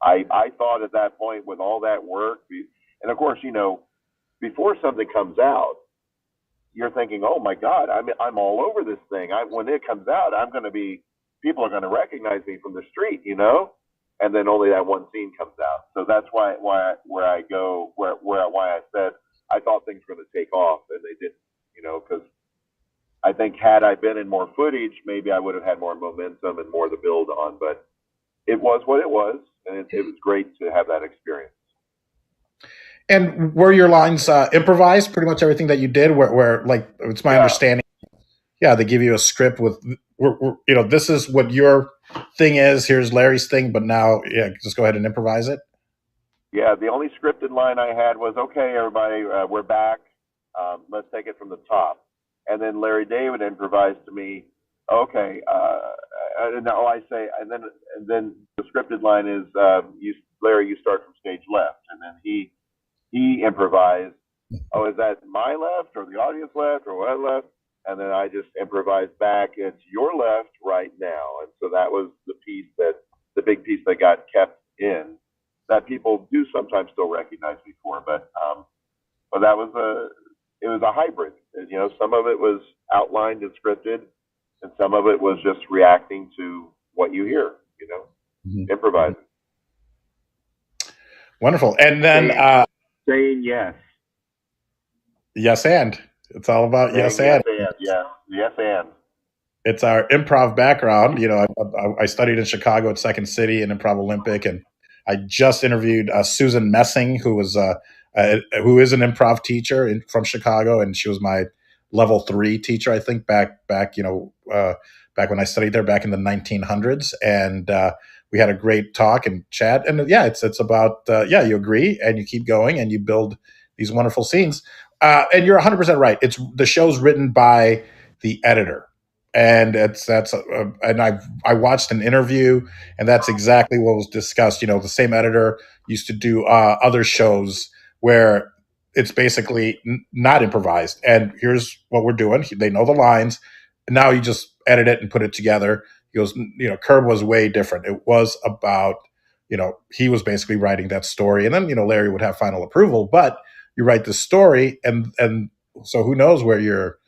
I thought at that point with all that work, and of course before something comes out, you're thinking, oh my God, I'm all over this thing. When it comes out, people are going to recognize me from the street, and then only that one scene comes out. So that's why I said I thought things were going to take off, and they didn't, because I think had I been in more footage, maybe I would have had more momentum and more to build on. But it was what it was, and it was great to have that experience. And were your lines improvised? Pretty much everything that you did, where like it's my Yeah, understanding. Yeah, they give you a script with, this is what your thing is. Here's Larry's thing, but now, yeah, just go ahead and improvise it. yeah. The only scripted line I had was, "Okay, everybody, we're back. Let's take it from the top." And then Larry David improvised to me, "Okay," and now I say, and then the scripted line is, Larry, you start from stage left," and then he improvised, "Oh, is that my left or the audience left or what left?" And then I just improvised back, "It's your left right now." And so that was the big piece that got kept in, that people do sometimes still recognize me for. But it was a hybrid. Some of it was outlined and scripted, and some of it was just reacting to what you hear. Improvising. Wonderful. And then Saying yes. Yes, and it's all about Saying yes and. Yes and. It's our improv background. I studied in Chicago at Second City and Improv Olympic, and I just interviewed Susan Messing, who is an improv teacher from Chicago, and she was my level 3 teacher, I think, back back when I studied there back in the 1900s, and we had a great talk and chat. And yeah, it's about you agree and you keep going and you build these wonderful scenes. And you're 100% right. It's the show's written by the editor, and I watched an interview, and that's exactly what was discussed. The same editor used to do other shows where it's basically not improvised, and here's what we're doing. They know the lines, and now you just edit it and put it together. He goes, Curb was way different. It was about, he was basically writing that story, and then Larry would have final approval, but you write the story, and so who knows where your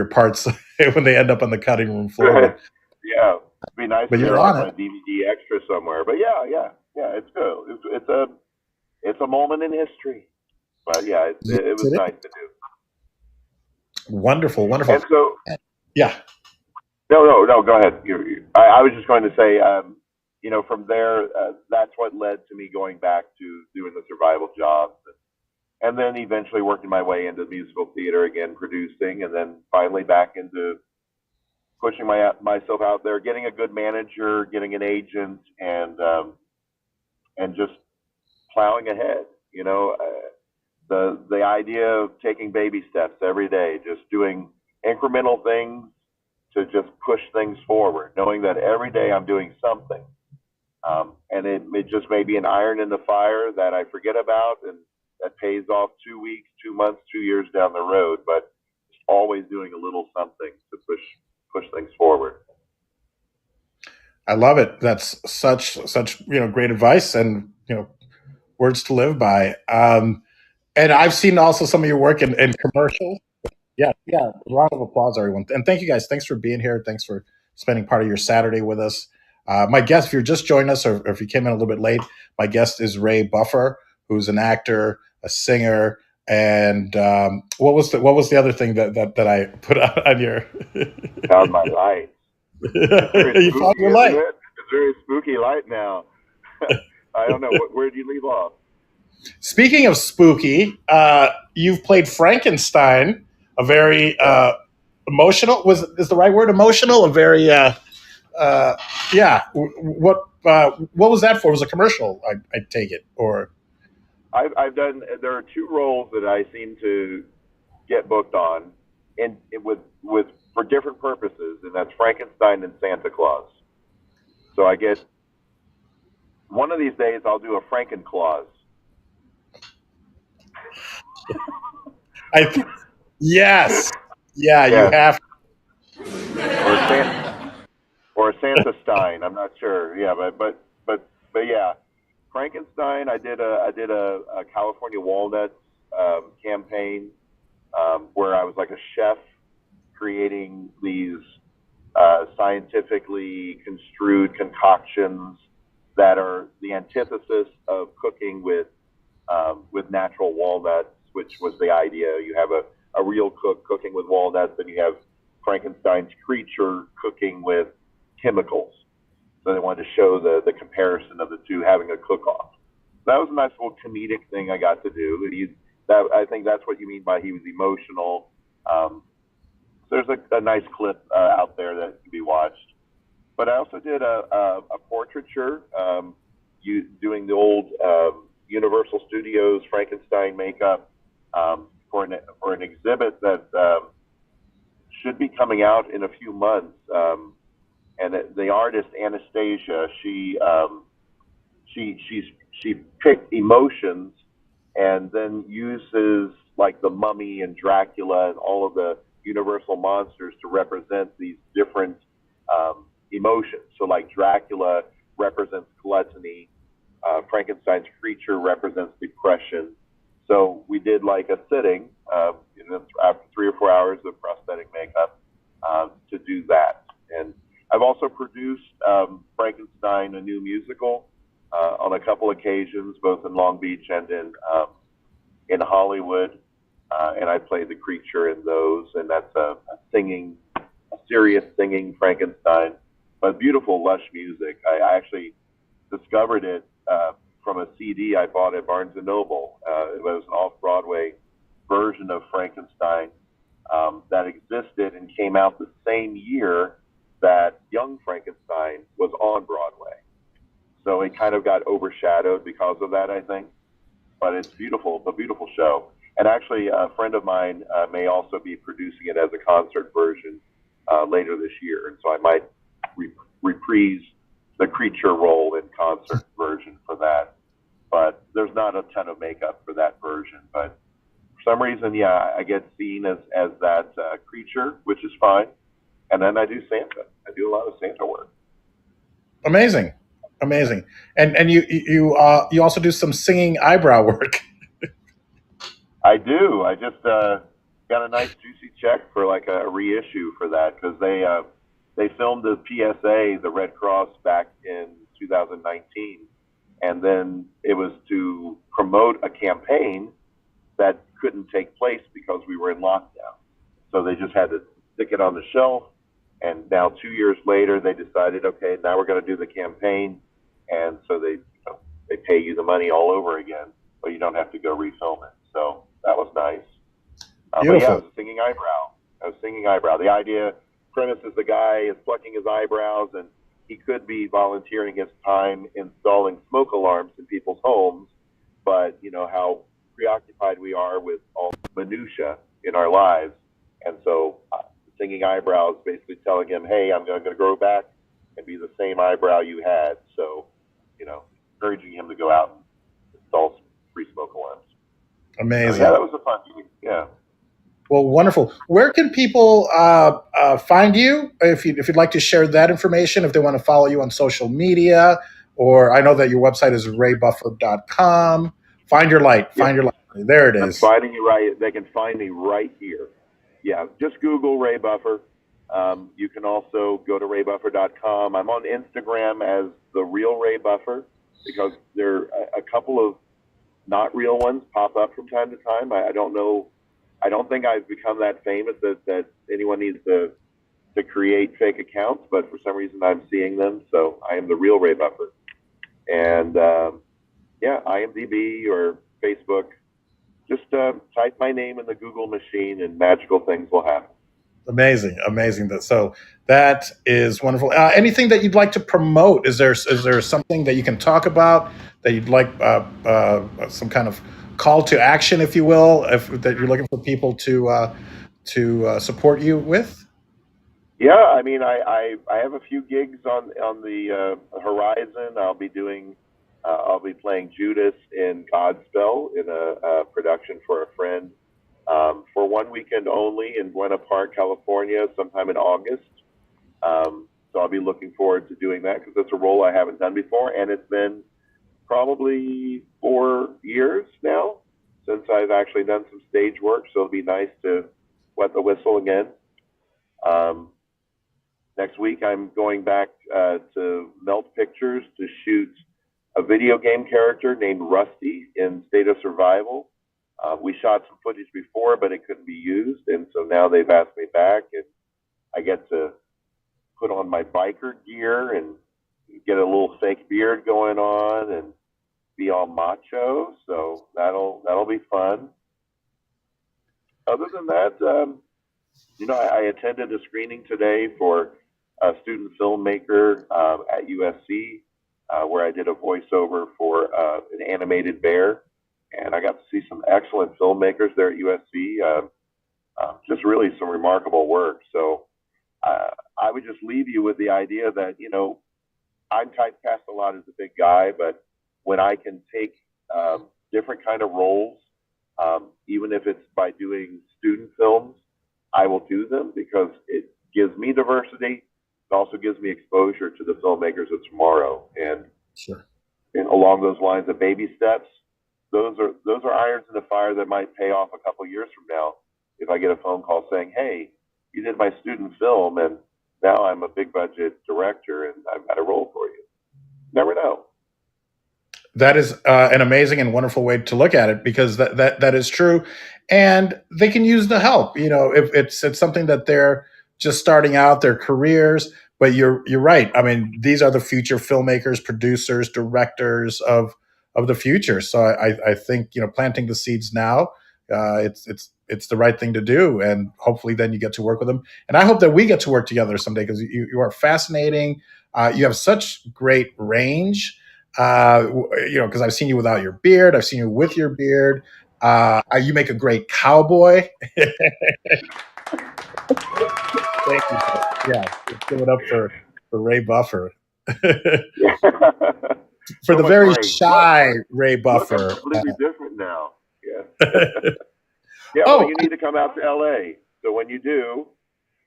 parts when they end up on the cutting room floor. But, yeah, it'd be nice but to you're have on a it. DVD extra somewhere. But yeah, it's good. It's a moment in history. But yeah, it was nice to do. Wonderful. And so, yeah. No, go ahead. I was just going to say, from there, that's what led to me going back to doing the survival jobs. And then eventually working my way into musical theater again, producing, and then finally back into pushing myself out there, getting a good manager, getting an agent, and just plowing ahead. The idea of taking baby steps every day, just doing incremental things to just push things forward, knowing that every day I'm doing something. And it just may be an iron in the fire that I forget about and that pays off 2 weeks, 2 months, 2 years down the road, but just always doing a little something to push things forward. I love it. That's such great advice and words to live by. And I've seen also some of your work in commercials. Yeah. Round of applause, everyone. And thank you guys. Thanks for being here. Thanks for spending part of your Saturday with us. My guest, if you're just joining us or if you came in a little bit late, my guest is Ray Buffer, who's an actor, a singer, and what was the other thing that I put on your? Found my light. You found your light. It's very spooky light now. I don't know. Where did you leave off? Speaking of spooky, you've played Frankenstein, a very emotional. Is the right word emotional? A very yeah. What was that for? Was it a commercial? I take it, or I've done. There are 2 roles that I seem to get booked on, and with for different purposes, and that's Frankenstein and Santa Claus. So I get one of these days I'll do a Franken-Claus. Yes. Yeah, you have. Or a Santa Stein. I'm not sure. Yeah, but yeah, Frankenstein. I did a California Walnuts campaign where I was like a chef creating these scientifically construed concoctions that are the antithesis of cooking with natural walnuts, which was the idea. You have a real cook cooking with walnuts, and you have Frankenstein's creature cooking with chemicals. So they wanted to show the comparison of the two, having a cook-off. That was a nice little comedic thing I got to do. I think that's what you mean by he was emotional. There's a nice clip out there that can be watched. But I also did a portraiture, doing the old Universal Studios Frankenstein makeup for an exhibit that should be coming out in a few months. And the artist Anastasia, she picked emotions and then uses like the Mummy and Dracula and all of the Universal monsters to represent these different emotions. So like Dracula represents gluttony, Frankenstein's creature represents depression. So we did like a sitting, after 3 or 4 hours of prosthetic makeup, to do that. And I've also produced Frankenstein, a new musical, on a couple occasions, both in Long Beach and in Hollywood, and I played the creature in those, and that's a serious singing Frankenstein, but beautiful, lush music. I actually discovered it from a CD I bought at Barnes and Noble. It was an off-Broadway version of Frankenstein that existed and came out the same year that Young Frankenstein was on Broadway. So it kind of got overshadowed because of that, I think. But it's beautiful, a beautiful show. And actually, a friend of mine may also be producing it as a concert version later this year. And so I might reprise the creature role in concert version for that. But there's not a ton of makeup for that version. But for some reason, yeah, I get seen as that creature, which is fine. And then I do Santa. I do a lot of Santa work. Amazing. And you also do some singing eyebrow work. I do. I just got a nice juicy check for like a reissue for that, because they filmed the PSA, the Red Cross, back in 2019, and then it was to promote a campaign that couldn't take place because we were in lockdown. So they just had to stick it on the shelf. And now 2 years later, they decided, okay, now we're going to do the campaign, and so they pay you the money all over again, but you don't have to go refilm it. So that was nice. But yeah, I was singing eyebrow. The idea premise is the guy is plucking his eyebrows, and he could be volunteering his time installing smoke alarms in people's homes, but you know how preoccupied we are with all minutia in our lives, and so singing eyebrows basically telling him, hey, I'm going to grow back and be the same eyebrow you had. So, you know, encouraging him to go out and install some free smoke alarms. Amazing. So, yeah, that was a fun game. Yeah. Well, wonderful. Where can people find you if you'd like to share that information, if they want to follow you on social media? Or I know that your website is raybuffer.com. Find your light. Find your light. There it is. I'm finding you right. They can find me right here. Yeah, just Google Ray Buffer. You can also go to raybuffer.com. I'm on Instagram as the real Ray Buffer, because there are a couple of not real ones pop up from time to time. I don't know. I don't think I've become that famous that anyone needs to create fake accounts, but for some reason I'm seeing them. So I am the real Ray Buffer. And yeah, IMDb or Facebook. Just type my name in the Google machine and magical things will happen. Amazing. So that is wonderful. Anything that you'd like to promote? Is there something that you can talk about that you'd like some kind of call to action, if you will, that you're looking for people to support you with? Yeah, I mean, I have a few gigs on the horizon. I'll be playing Judas in Godspell in a production for a friend for one weekend only in Buena Park, California, sometime in August. So I'll be looking forward to doing that, because it's a role I haven't done before, and it's been probably 4 years now since I've actually done some stage work. So it'll be nice to wet the whistle again. Next week, I'm going back to Melt Pictures to shoot a video game character named Rusty in State of Survival. We shot some footage before, but it couldn't be used, and so now they've asked me back, and I get to put on my biker gear and get a little fake beard going on and be all macho. So that'll be fun. Other than that, you know, I attended a screening today for a student filmmaker at USC, where I did a voiceover for an animated bear, and I got to see some excellent filmmakers there at USC. Just really some remarkable work. So I would just leave you with the idea that, you know, I'm typecast a lot as a big guy, but when I can take different kind of roles, even if it's by doing student films, I will do them, because it gives me diversity. It also gives me exposure to the filmmakers of tomorrow. And, sure. And along those lines of baby steps, those are irons in the fire that might pay off a couple years from now if I get a phone call saying, hey, you did my student film, and now I'm a big budget director and I've got a role for you. Never know. That is an amazing and wonderful way to look at it, because that is true, and they can use the help. If it's something that they're just starting out their careers. But you're right. I mean, these are the future filmmakers, producers, directors of the future. So I think planting the seeds now, it's the right thing to do, and hopefully then you get to work with them. And I hope that we get to work together someday, because you are fascinating. You have such great range, because I've seen you without your beard, I've seen you with your beard. You make a great cowboy. Thank you. Yeah, let's give it up for Ray Buffer. For So the much very rain. shy Ray Look, I'm Buffer. completely different now. Yeah. Yeah, well, Oh, you need to come out to LA. So when you do,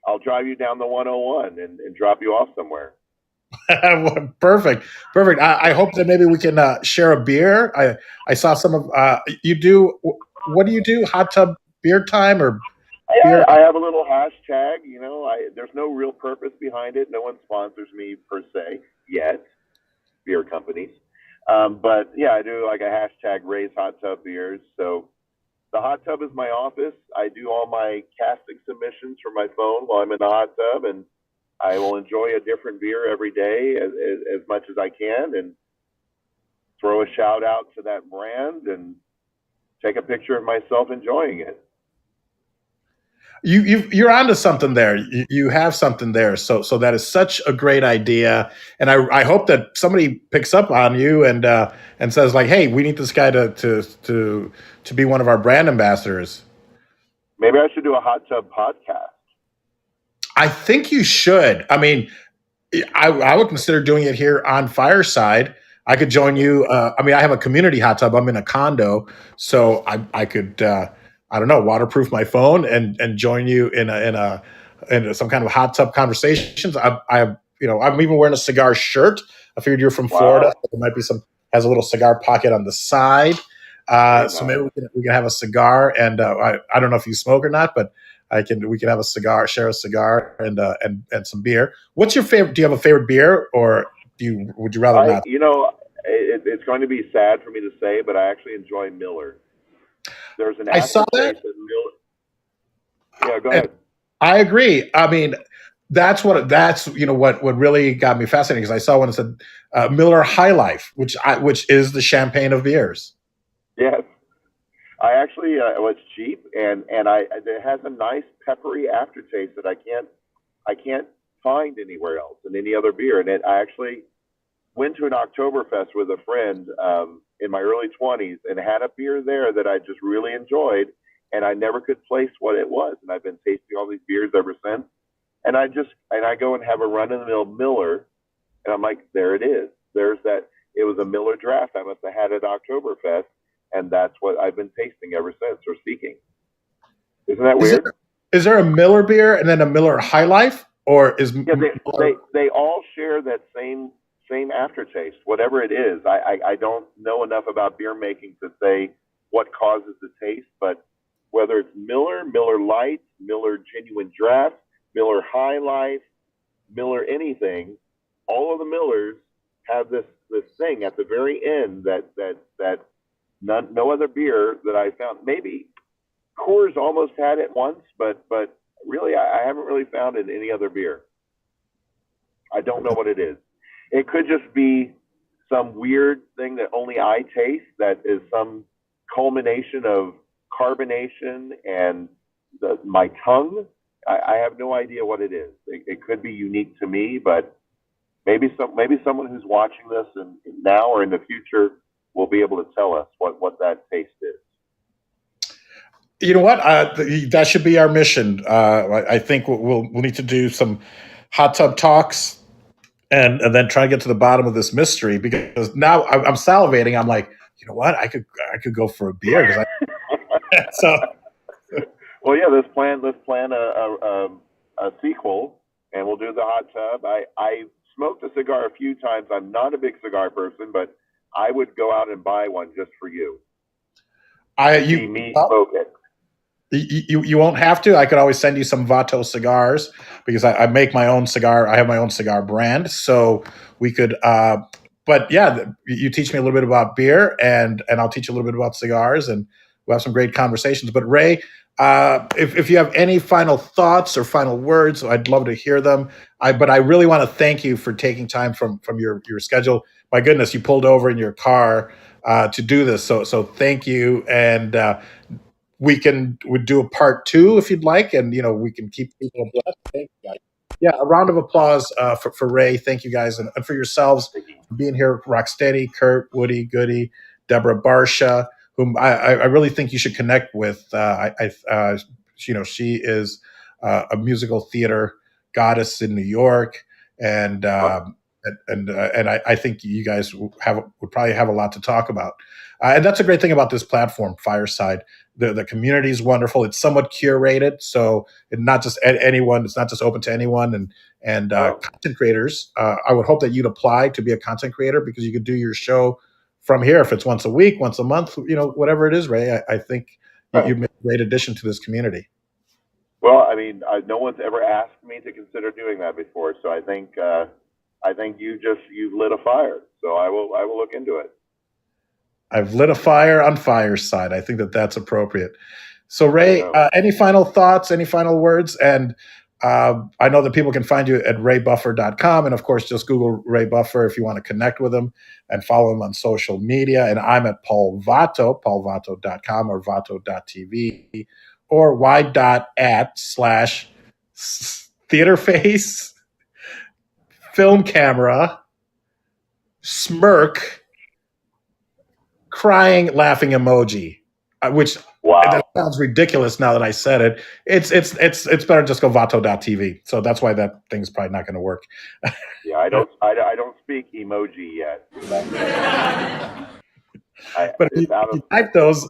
I'll drive you down the 101 and drop you off somewhere. perfect, perfect. I hope that maybe we can share a beer. I saw some of you do. What do you do? Hot tub beer time or Yeah, beer? I have a little hashtag. There's no real purpose behind it. No one sponsors me per se yet, beer companies. But yeah, I do like a hashtag raise hot tub beers. So the hot tub is my office. I do all my casting submissions from my phone while I'm in the hot tub, and I will enjoy a different beer every day as much as I can, and throw a shout out to that brand and take a picture of myself enjoying it. You're onto something there. You have something there. So that is such a great idea, and I hope that somebody picks up on you and says like, hey, we need this guy to be one of our brand ambassadors. Maybe I should do a hot tub podcast. I think you should. I mean, I would consider doing it here on Fireside. I could join you. I mean, I have a community hot tub. I'm in a condo, so I could I don't know, waterproof my phone and join you in some kind of hot tub conversations. I'm even wearing a cigar shirt. I figured you're from Florida, Wow. so there might be some, has a little cigar pocket on the side. So maybe we can have a cigar, and I don't know if you smoke or not, but we can have a cigar, share a cigar, and some beer. What's your favorite? Do you have a favorite beer, or would you rather not? It's going to be sad for me to say, but I actually enjoy Miller. There's an I saw that. aftertaste that Miller. Yeah, go ahead. I agree. I mean, what really got me fascinated, because I saw one that said Miller High Life, which is the champagne of beers. Yes, I actually it was cheap, and it has a nice peppery aftertaste that I can't find anywhere else in any other beer. And I actually went to an Oktoberfest with a friend in my early 20s and had a beer there that I just really enjoyed, and I never could place what it was. And I've been tasting all these beers ever since. And I go and have a run in the mill Miller, and I'm like, there it is. There's that. It was a Miller draft I must have had at Oktoberfest, and that's what I've been tasting ever since, or seeking. Isn't that weird? Is there a Miller beer and then a Miller High Life, or is they all share that same aftertaste, whatever it is. I don't know enough about beer making to say what causes the taste, but whether it's Miller, Miller Lite, Miller Genuine Draft, Miller High Life, Miller anything, all of the Millers have this thing at the very end that no other beer that I found. Maybe Coors almost had it once, but really I haven't really found it in any other beer. I don't know what it is. It could just be some weird thing that only I taste, that is some culmination of carbonation and my tongue. I have no idea what it is. It could be unique to me, but maybe someone who's watching this and now or in the future will be able to tell us what that taste is. You know what? That should be our mission. I think we'll need to do some hot tub talks, and then try to get to the bottom of this mystery, because now I'm salivating. I'm like, you know what? I could go for a beer, because so. Well, yeah, let's plan a sequel, and we'll do the hot tub. I smoked a cigar a few times. I'm not a big cigar person, but I would go out and buy one just for you. See me smoke it. You won't have to. I could always send you some Vato cigars because I make my own cigar. I have my own cigar brand, so we could. But yeah, you teach me a little bit about beer, and I'll teach you a little bit about cigars, and we'll have some great conversations. But Ray, if you have any final thoughts or final words, I'd love to hear them. But I really want to thank you for taking time from your schedule. My goodness, you pulled over in your car to do this, so thank you. And would do a part two if you'd like, and we can keep people abreast. Thank you guys. Yeah, a round of applause for Ray. Thank you guys, and for yourselves for being here. Rocksteady, Kurt, Woody, Goody, Deborah Barsha, whom I really think you should connect with. She is a musical theater goddess in New York, and I think you guys would probably have a lot to talk about. And that's a great thing about this platform, Fireside. The community is wonderful. It's somewhat curated, so it's not just anyone. It's not just open to anyone. And content creators. I would hope that you'd apply to be a content creator because you could do your show from here if it's once a week, once a month, whatever it is. Ray, I think you've made a great addition to this community. Well, I mean, no one's ever asked me to consider doing that before, so I think you've lit a fire. So I will look into it. I've lit a fire on Fireside. I think that's appropriate. So, Ray, any final thoughts, any final words? And I know that people can find you at raybuffer.com. And, of course, just Google Ray Buffer if you want to connect with him and follow him on social media. And I'm at Paul Vato, paulvato.com or vato.tv or y.at/theaterface, film camera, smirk, crying, laughing emoji, which that sounds ridiculous now that I said it. It's better to just go vato.tv. So that's why that thing's probably not going to work. Yeah, I don't speak emoji yet. But if you type those,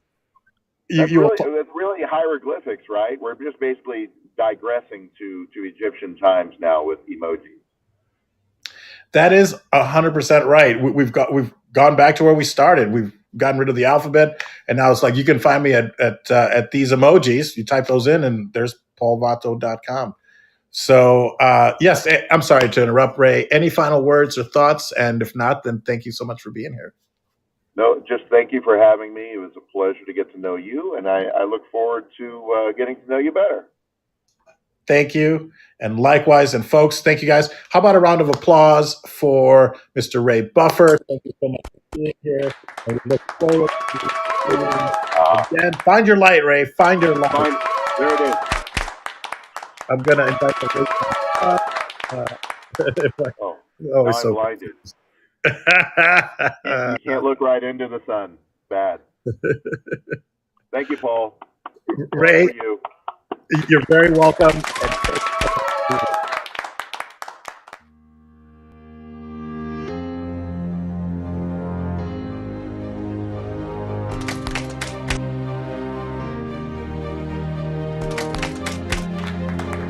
it's really hieroglyphics, right? We're just basically digressing to Egyptian times now with emojis. That is 100% right. We've gone back to where we started. We've gotten rid of the alphabet, and now it's like you can find me at these emojis. You type those in, and there's paulvato.com. So yes, I'm sorry to interrupt, Ray. Any final words or thoughts? And if not, then thank you so much for being here. No, just thank you for having me. It was a pleasure to get to know you, and I look forward to getting to know you better. Thank you. And likewise, and folks, thank you guys. How about a round of applause for Mr. Ray Buffer? Thank you so much for being here. And we look forward to again. Find your light, Ray. Find your light. There it is. I'm going to invite the I'm so blinded. You can't look right into the sun. Bad. Thank you, Paul. Ray, you're very welcome.